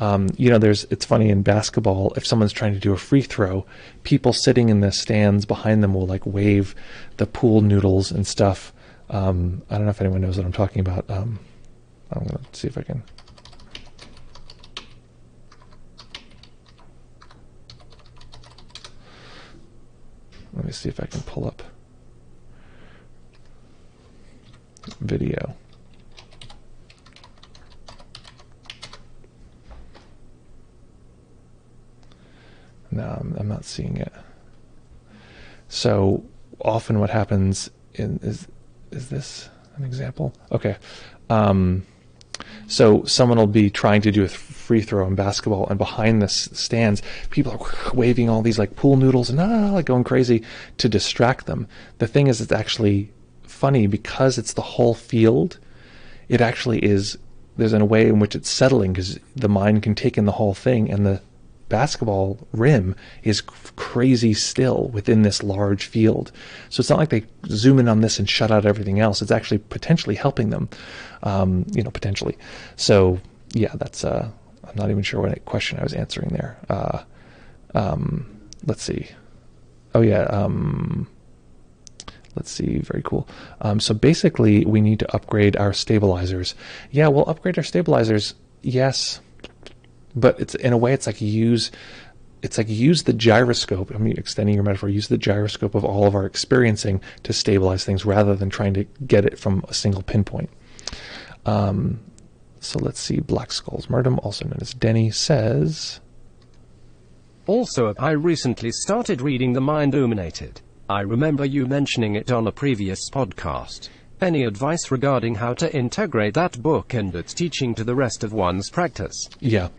It's funny in basketball, if someone's trying to do a free throw, people sitting in the stands behind them will like wave the pool noodles and stuff. I don't know if anyone knows what I'm talking about. I'm going to see if I can. Let me see if I can pull up video. No, I'm not seeing it. So often what happens is this an example? Okay. So someone will be trying to do a free throw in basketball, and behind the stands, people are waving all these like pool noodles and like going crazy to distract them. The thing is, it's actually funny because it's the whole field. It actually is, there's a way in which it's settling, because the mind can take in the whole thing, and the basketball rim is crazy still within this large field. So it's not like they zoom in on this and shut out everything else. It's actually potentially helping them, potentially. So yeah, that's I'm not even sure what question I was answering there. Let's see. Oh yeah. Let's see. Very cool. So basically we need to upgrade our stabilizers. Yeah, we'll upgrade our stabilizers. Yes. But it's, in a way, it's like use the gyroscope. I'm extending your metaphor. Use the gyroscope of all of our experiencing to stabilize things, rather than trying to get it from a single pinpoint. So let's see. Black Skulls Murdum, also known as Denny, says. Also, I recently started reading The Mind Illuminated. I remember you mentioning it on a previous podcast. Any advice regarding how to integrate that book and its teaching to the rest of one's practice? Yeah,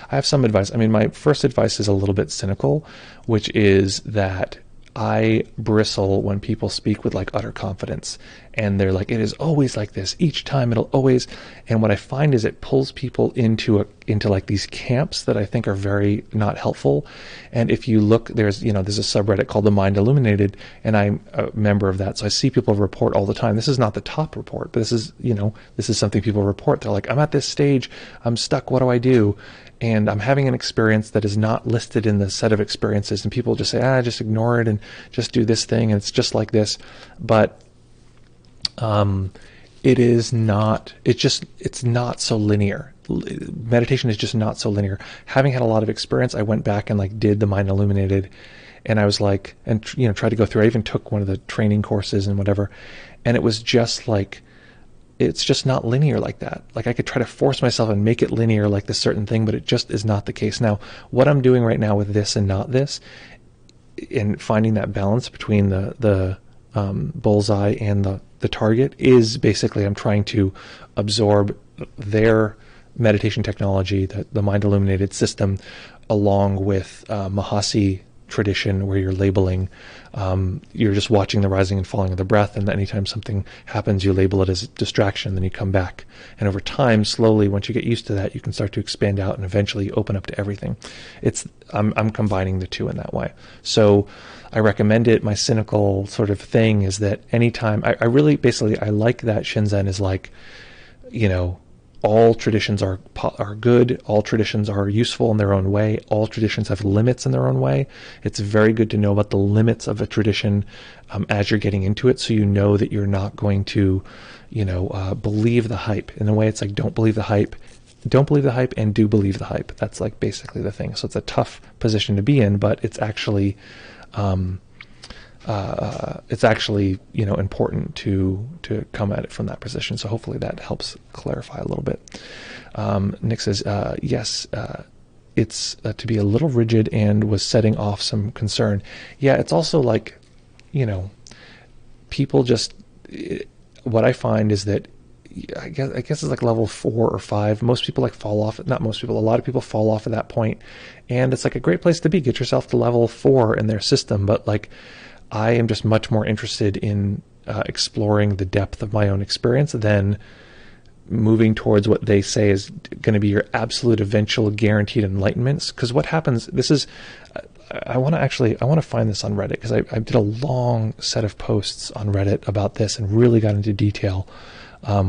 I have some advice. I mean, my first advice is a little bit cynical, which is that I bristle when people speak with like utter confidence, and they're like, it is always like this each time, it'll always. And what I find is it pulls people into like these camps that I think are very not helpful. And if you look, there's a subreddit called The Mind Illuminated, and I'm a member of that. So I see people report all the time. This is not the top report, but this is something people report. They're like, I'm at this stage, I'm stuck, what do I do? and I'm having an experience that is not listed in the set of experiences, and people just say, just ignore it and just do this thing, and it's just like this. But it is not, it's not so linear. Meditation is just not so linear. Having had a lot of experience, I went back and like did the Mind Illuminated, and I was like, and tried to go through, I even took one of the training courses and whatever, and it was just like, it's just not linear like that. Like I could try to force myself and make it linear like this certain thing, but it just is not the case. Now, what I'm doing right now with this and not this, and finding that balance between the bullseye and the target, is basically I'm trying to absorb their meditation technology, the Mind Illuminated system, along with Mahasi tradition, where you're labeling, you're just watching the rising and falling of the breath, and anytime something happens, you label it as a distraction, then you come back. And over time, slowly, once you get used to that, you can start to expand out and eventually open up to everything. I'm combining the two in that way. So I recommend it. My cynical sort of thing is that anytime, I really, basically, I like that Shinzen is like, all traditions are good. All traditions are useful in their own way. All traditions have limits in their own way. It's very good to know about the limits of a tradition as you're getting into it, so you know that you're not going to, believe the hype. In a way, it's like, don't believe the hype. Don't believe the hype, and do believe the hype. That's like basically the thing. So it's a tough position to be in, but it's actually important to come at it from that position. So hopefully that helps clarify a little bit. Nick says, yes, it's to be a little rigid and was setting off some concern. Yeah, it's also like, people just, what I find is that, I guess it's like level 4 or 5. Most people fall off. Not most people. A lot of people fall off at that point, and it's like a great place to be. Get yourself to level 4 in their system. But like, I am just much more interested in exploring the depth of my own experience than moving towards what they say is going to be your absolute eventual guaranteed enlightenment. Because what happens, I want to find this on Reddit, because I did a long set of posts on Reddit about this and really got into detail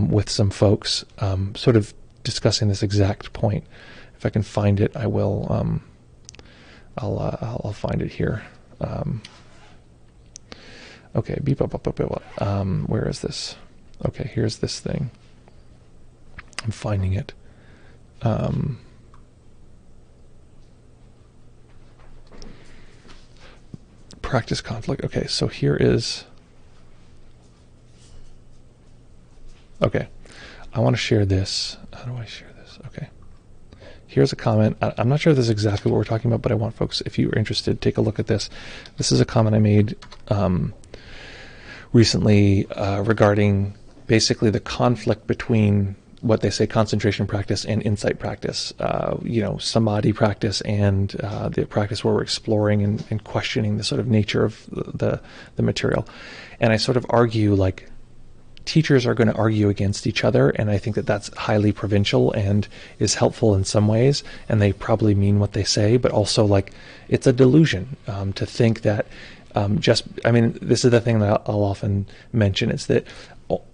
with some folks, sort of discussing this exact point. If I can find it, I will. I'll find it here. Okay, where is this? Okay, here's this thing. I'm finding it. Practice conflict. Okay, so here is. Okay, I want to share this. How do I share this? Okay. Here's a comment. I'm not sure if this is exactly what we're talking about, but I want folks, if you're interested, take a look at this. This is a comment I made recently regarding basically the conflict between what they say concentration practice and insight practice, samadhi practice, and the practice where we're exploring and questioning the sort of nature of the material. And I sort of argue, like, teachers are going to argue against each other, and I think that that's highly provincial and is helpful in some ways, and they probably mean what they say, but also, like, it's a delusion to think that this is the thing that I'll often mention, is that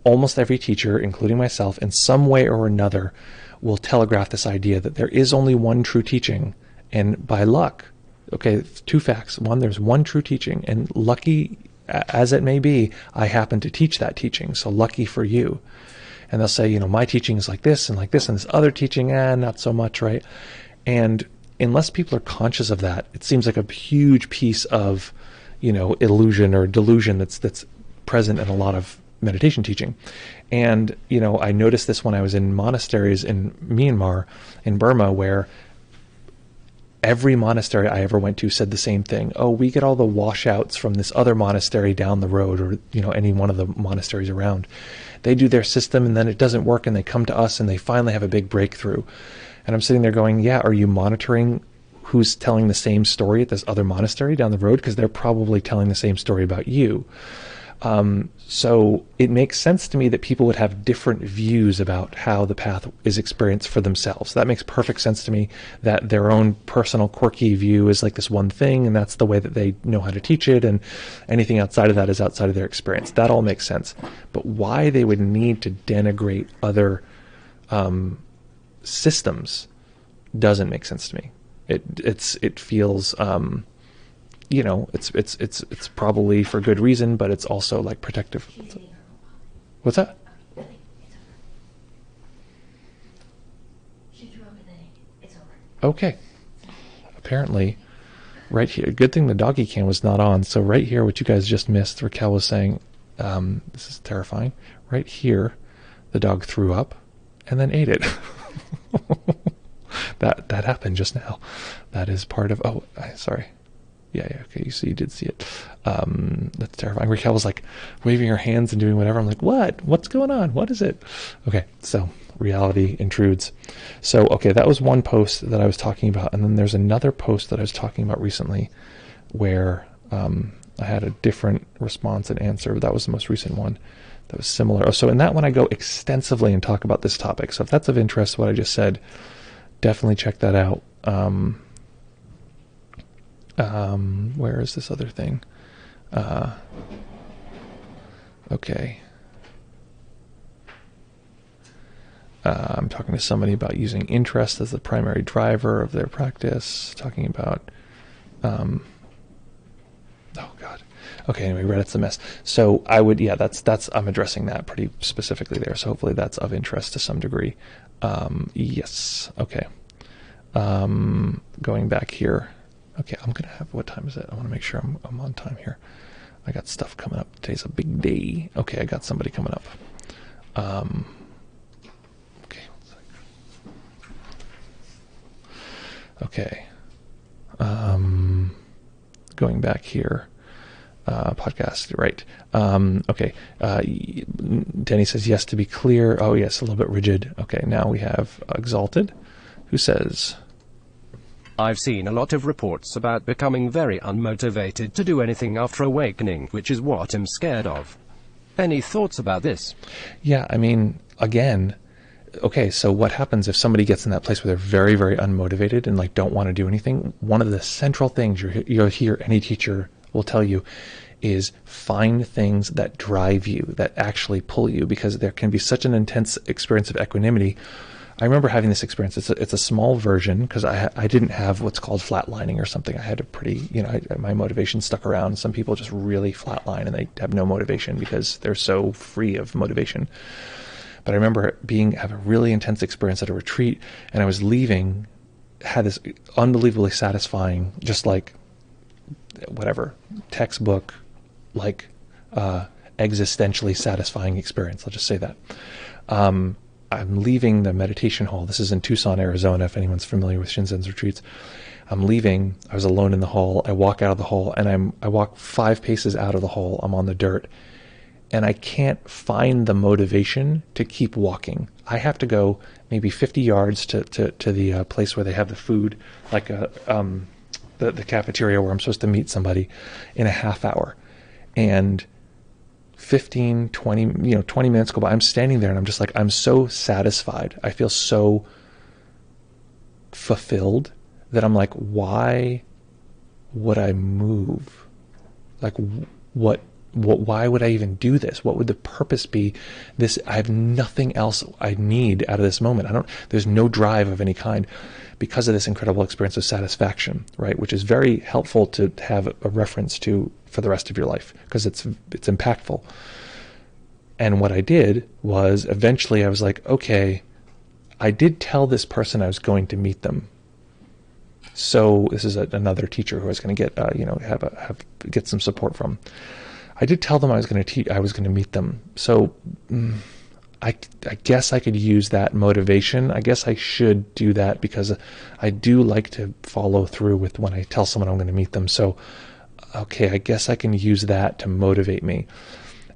almost every teacher, including myself, in some way or another will telegraph this idea that there is only one true teaching, and by luck, okay, 2 facts. One, there's one true teaching, and lucky as it may be, I happen to teach that teaching, so lucky for you. And they'll say, my teaching is like this, and this other teaching, not so much, right? And unless people are conscious of that, it seems like a huge piece of, illusion or delusion that's present in a lot of meditation teaching. And, I noticed this when I was in monasteries in Myanmar, in Burma, where every monastery I ever went to said the same thing. Oh, we get all the washouts from this other monastery down the road, or, any one of the monasteries around. They do their system, and then it doesn't work, and they come to us, and they finally have a big breakthrough. And I'm sitting there going, yeah, are you monitoring who's telling the same story at this other monastery down the road? Because they're probably telling the same story about you. So it makes sense to me that people would have different views about how the path is experienced for themselves. That makes perfect sense to me, that their own personal quirky view is like this one thing, and that's the way that they know how to teach it, and anything outside of that is outside of their experience. That all makes sense. But why they would need to denigrate other systems doesn't make sense to me. It feels, it's probably for good reason, but it's also like protective. What's that? Okay. Apparently, right here, good thing the doggy cam was not on. So right here, what you guys just missed, Raquel was saying, this is terrifying. Right here, the dog threw up and then ate it. That happened just now. That is part of, sorry. Yeah, okay, you did see it. That's terrifying. Raquel was like waving her hands and doing whatever. I'm like, what? What's going on? What is it? Okay, so reality intrudes. So, okay, that was one post that I was talking about. And then there's another post that I was talking about recently where I had a different response and answer. That was the most recent one. That was similar. Oh, so in that one, I go extensively and talk about this topic. So if that's of interest, what I just said, definitely check that out. Where is this other thing? Okay. I'm talking to somebody about using interest as the primary driver of their practice. Talking about, oh God. Okay, anyway, Reddit's a mess. So I would, that's I'm addressing that pretty specifically there. So hopefully that's of interest to some degree. Yes. Okay. Going back here. Okay, I'm going to have, what time is it? I want to make sure I'm on time here. I got stuff coming up. Today's a big day. Okay, I got somebody coming up. Okay, one sec. Okay. Going back here. Podcast, right. Okay. Denny says, yes, to be clear. Oh, yes, a little bit rigid. Okay, now we have Exalted, who says, I've seen a lot of reports about becoming very unmotivated to do anything after awakening, which is what I'm scared of. Any thoughts about this? Yeah, I mean, again, okay, so what happens if somebody gets in that place where they're very, very unmotivated and like don't want to do anything? One of the central things you'll hear any teacher will tell you is find things that drive you, that actually pull you, because there can be such an intense experience of equanimity. I remember having this experience. It's a small version because I didn't have what's called flatlining or something. I had a pretty, my motivation stuck around. Some people just really flatline and they have no motivation because they're so free of motivation. But I remember have a really intense experience at a retreat, and I was leaving, had this unbelievably satisfying, just like whatever, textbook, like existentially satisfying experience. I'll just say that. I'm leaving the meditation hall. This is in Tucson, Arizona, if anyone's familiar with Shinzen's retreats. I'm leaving. I was alone in the hall. I walk out of the hall, and I walk 5 paces out of the hall. I'm on the dirt, and I can't find the motivation to keep walking. I have to go maybe 50 yards to the place where they have the food, like the cafeteria where I'm supposed to meet somebody, in a half hour. And 15, 20 minutes go by. I'm standing there and I'm just like, I'm so satisfied. I feel so fulfilled that I'm like, why would I move? Like, why would I even do this? What would the purpose be? I have nothing else I need out of this moment. There's no drive of any kind because of this incredible experience of satisfaction, right? Which is very helpful to have a reference to for the rest of your life because it's impactful. And what I did was eventually I was like, okay, I did tell this person I was going to meet them. So this is another teacher who I was going to get, get some support from. I did tell them I was going to meet them. So I guess I could use that motivation. I guess I should do that because I do like to follow through with when I tell someone I'm going to meet them. So, okay, I guess I can use that to motivate me.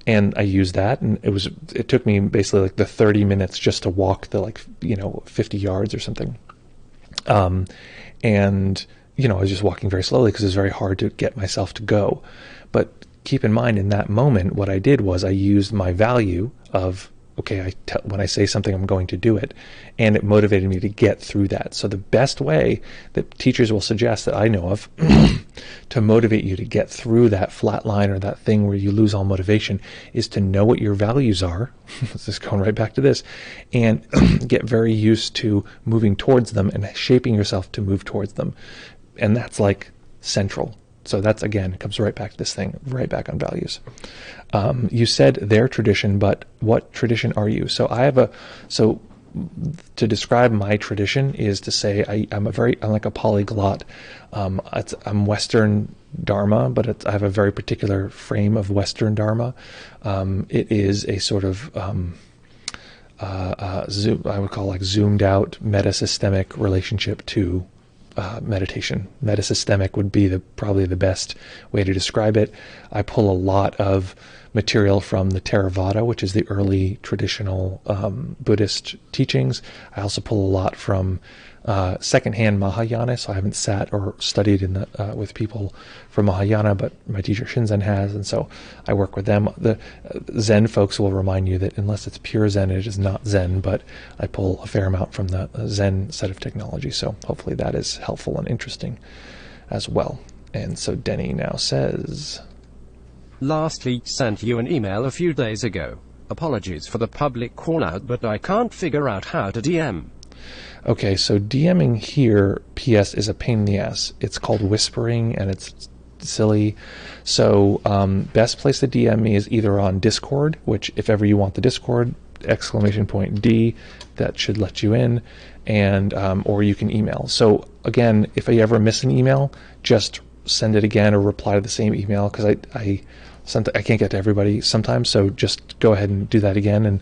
And I used that, and it took me basically like the 30 minutes just to walk the 50 yards or something. And I was just walking very slowly because it was very hard to get myself to go. But keep in mind, in that moment, what I did was I used my value of okay, when I say something, I'm going to do it. And it motivated me to get through that. So the best way that teachers will suggest that I know of to motivate you to get through that flat line or that thing where you lose all motivation is to know what your values are. This is going right back to this, and get very used to moving towards them and shaping yourself to move towards them. And that's like central. So that's, again, it comes right back to this thing, right back on values. You said their tradition, but what tradition are you? So to describe my tradition is to say I'm like a polyglot. I'm Western Dharma, but I have a very particular frame of Western Dharma. It is a sort of I would call like zoomed out metasystemic relationship to meditation. Metasystemic would be probably the best way to describe it. I pull a lot of material from the Theravada, which is the early traditional Buddhist teachings. I also pull a lot from secondhand Mahayana, so I haven't sat or studied with people from Mahayana, but my teacher Shinzen has, and so I work with them. The Zen folks will remind you that unless it's pure Zen, it is not Zen, but I pull a fair amount from the Zen set of technology, so hopefully that is helpful and interesting as well. And so Denny now says, lastly, sent you an email a few days ago. Apologies for the public call out, but I can't figure out how to DM. Okay, so DMing here, PS, is a pain in the ass. It's called whispering, and it's silly. So best place to DM me is either on Discord, which if ever you want the Discord, ! D, that should let you in, and or you can email. So again, if I ever miss an email, just send it again or reply to the same email, because I can't get to everybody sometimes, so just go ahead and do that again. And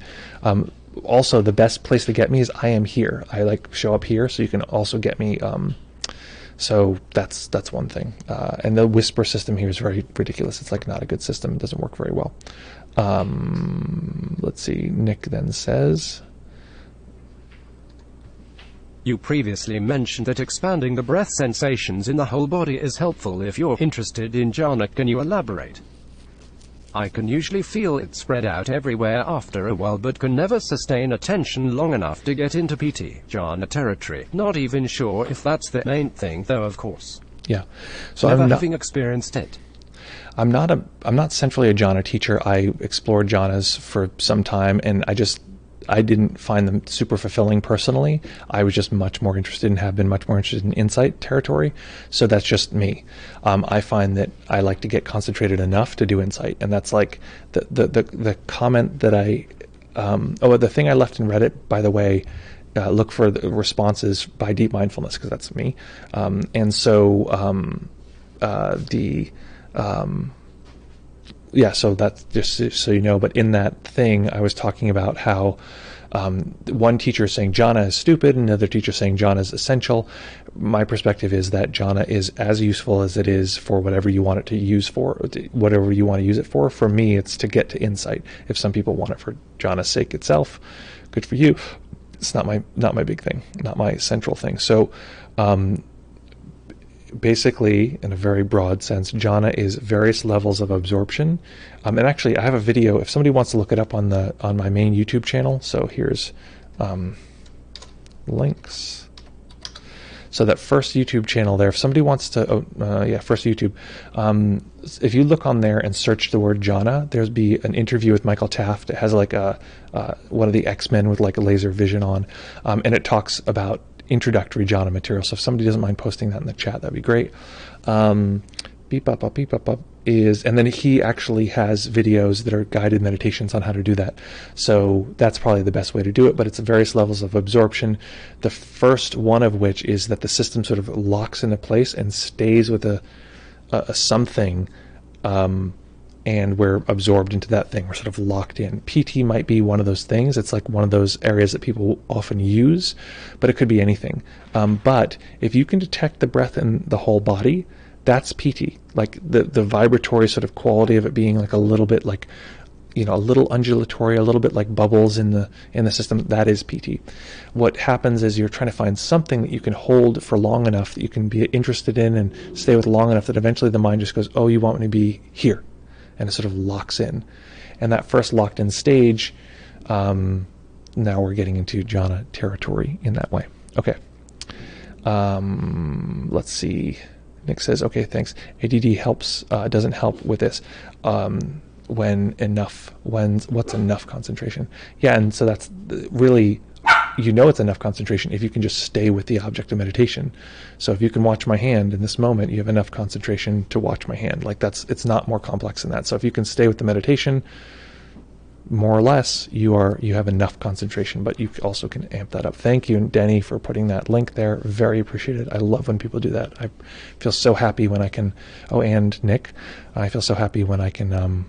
also, the best place to get me is I am here. I like show up here, so you can also get me. So that's one thing. And the whisper system here is very ridiculous. It's like not a good system. It doesn't work very well. Let's see. Nick then says, you previously mentioned that expanding the breath sensations in the whole body is helpful if you're interested in jhana. Can you elaborate? I can usually feel it spread out everywhere after a while, but can never sustain attention long enough to get into PT jhana territory. Not even sure if that's the main thing, though, of course. Yeah. So never having experienced it. I'm not centrally a jhana teacher. I explored jhanas for some time, and I didn't find them super fulfilling personally. I was just much more interested and have been much more interested in insight territory. So that's just me. I find that I like to get concentrated enough to do insight. And that's like the comment that the thing I left in Reddit, by the way, look for the responses by Deep Mindfulness, because that's me. So that's just so you know. But in that thing, I was talking about how one teacher is saying jhana is stupid, and another teacher saying jhana is essential. My perspective is that jhana is as useful as it is for whatever you want it to use for, whatever you want to use it for. For me, it's to get to insight. If some people want it for jhana's sake itself, good for you. It's not my big thing, not my central thing. So basically, in a very broad sense, jhana is various levels of absorption. And actually, I have a video, if somebody wants to look it up on my main YouTube channel. So here's links. So that first YouTube channel there, if somebody wants to, first YouTube. If you look on there and search the word jhana, there's be an interview with Michael Taft. It has like one of the X-Men with like a laser vision on, and it talks about introductory jhana material. So if somebody doesn't mind posting that in the chat, that'd be great. And then he actually has videos that are guided meditations on how to do that. So that's probably the best way to do it, but it's various levels of absorption. The first one of which is that the system sort of locks into place and stays with a something, and we're absorbed into that thing. We're sort of locked in. PT might be one of those things. It's like one of those areas that people often use, but it could be anything. But if you can detect the breath in the whole body, that's PT. Like the vibratory sort of quality of it being like a little bit like, a little undulatory, a little bit like bubbles in the system, that is PT. What happens is you're trying to find something that you can hold for long enough that you can be interested in and stay with long enough that eventually the mind just goes, oh, you want me to be here. And it sort of locks in. And that first locked in stage, Now we're getting into jhana territory in that way. Okay. Let's see. Nick says, okay, thanks. ADD helps, doesn't help with this. What's enough concentration? Yeah, and so that's really, it's enough concentration if you can just stay with the object of meditation. So if you can watch my hand in this moment, you have enough concentration to watch my hand. Like it's not more complex than that. So if you can stay with the meditation, more or less, you have enough concentration, but you also can amp that up. Thank you, Denny, for putting that link there. Very appreciated. I love when people do that. I feel so happy when I can. Oh, and Nick, I feel so happy when I can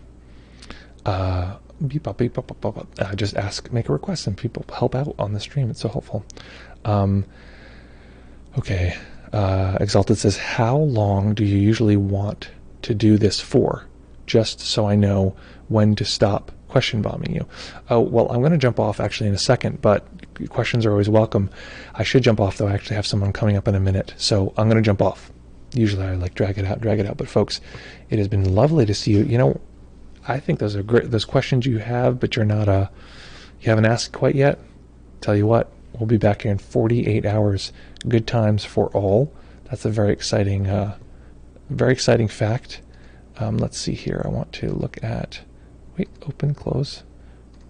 just make a request and people help out on the stream. It's so helpful. Okay. Exalted says, how long do you usually want to do this for? Just so I know when to stop question bombing you. Oh, well, I'm going to jump off actually in a second, but questions are always welcome. I should jump off though. I actually have someone coming up in a minute, so I'm going to jump off. Usually I like drag it out. But folks, it has been lovely to see you. I think those are great. Those questions you have, but you haven't asked quite yet. Tell you what, we'll be back here in 48 hours. Good times for all. That's a very exciting fact. Let's see here. I want to look at, close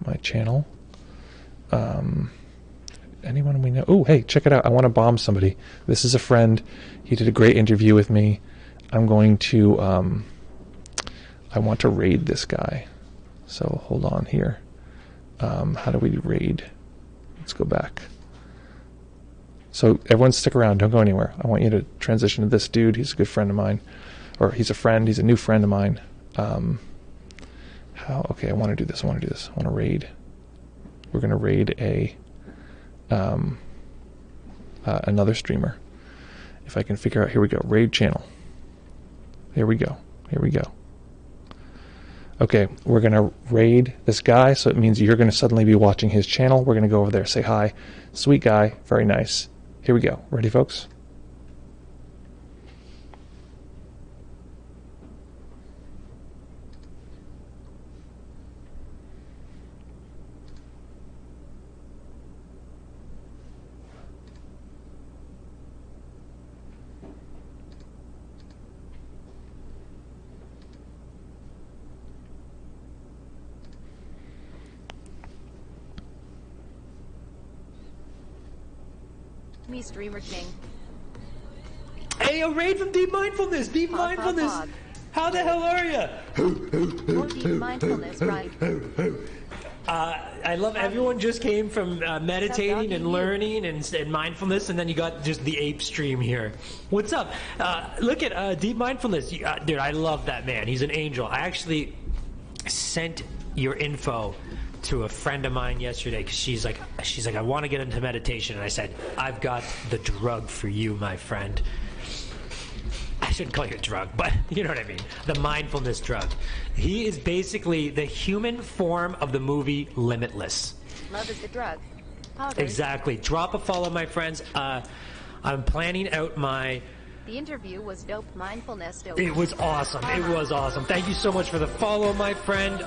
my channel. Anyone we know? Oh, hey, check it out. I want to bomb somebody. This is a friend. He did a great interview with me. I'm going to, I want to raid this guy. So hold on here. How do we raid? Let's go back. So everyone stick around. Don't go anywhere. I want you to transition to this dude. He's a good friend of mine. Or he's a friend. He's a new friend of mine. Okay, I want to do this. I want to raid. We're going to raid another streamer. If I can figure out, here we go. Raid channel. Here we go. Okay, we're going to raid this guy, so it means you're going to suddenly be watching his channel. We're going to go over there, say hi. Sweet guy, very nice. Here we go. Ready, folks? Me, Streamer King. Hey, a raid from Deep Mindfulness! Deep Mindfulness! How the hell are you? More Deep Mindfulness, right? I love everyone just came from meditating and learning and mindfulness, and then you got just the ape stream here. What's up? Look at Deep Mindfulness. Dude, I love that man. He's an angel. I actually sent your info to a friend of mine yesterday because she's like, I want to get into meditation, and I said, I've got the drug for you, my friend. I shouldn't call you a drug, but you know what I mean. The mindfulness drug. He is basically the human form of the movie Limitless. Love is the drug. Poggers. Exactly. Drop a follow, my friends. I'm planning out my... The interview was dope. Mindfulness. Dope. It was awesome. It was awesome. Thank you so much for the follow, my friend.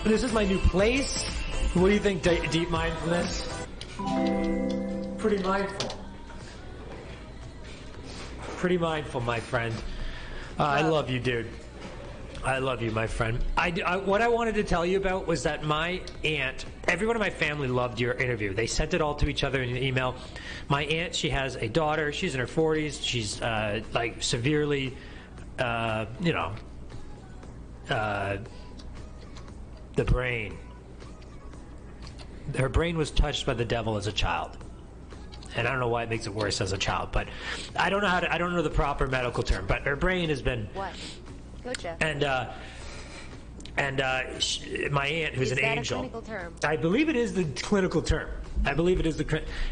This is my new place. What do you think, Deep Mindfulness? Pretty mindful. Pretty mindful, my friend. I love you, dude. I love you, my friend. What I wanted to tell you about was that my aunt, everyone in my family loved your interview. They sent it all to each other in an email. My aunt, she has a daughter. She's in her 40s. She's like severely, the brain. Her brain was touched by the devil as a child. And I don't know why it makes it worse as a child, but I don't know the proper medical term, but her brain has been... What? Gotcha. And my aunt, who's Is an that angel. a clinical term? I believe it is the clinical term. I believe it is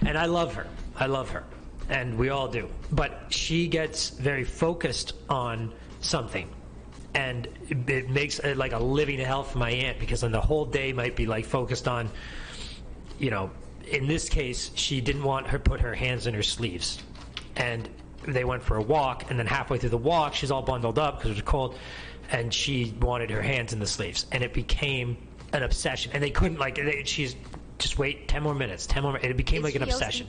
and I love her. I love her. And we all do. But she gets very focused on something. And it makes it like a living hell for my aunt, because then the whole day might be like focused on, in this case, she didn't want her put her hands in her sleeves. And they went for a walk, and then halfway through the walk, she's all bundled up because it was cold, and she wanted her hands in the sleeves. And it became an obsession, and they couldn't she's just wait 10 more minutes, 10 more. It became Is like an she obsession.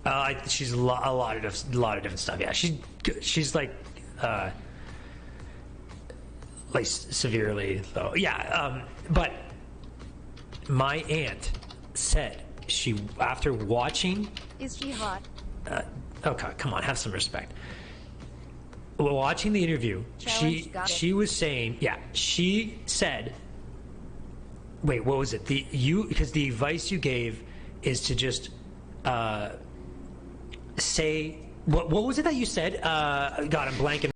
OCD? She's a lot of different stuff. Yeah, she's like severely though. Yeah, but my aunt said after watching. Is she hot? Okay, come on, have some respect. Watching the interview, Challenge, got it. she was saying, she said, wait, what was it? Because the advice you gave is to just say, what was it that you said? God, I'm blanking.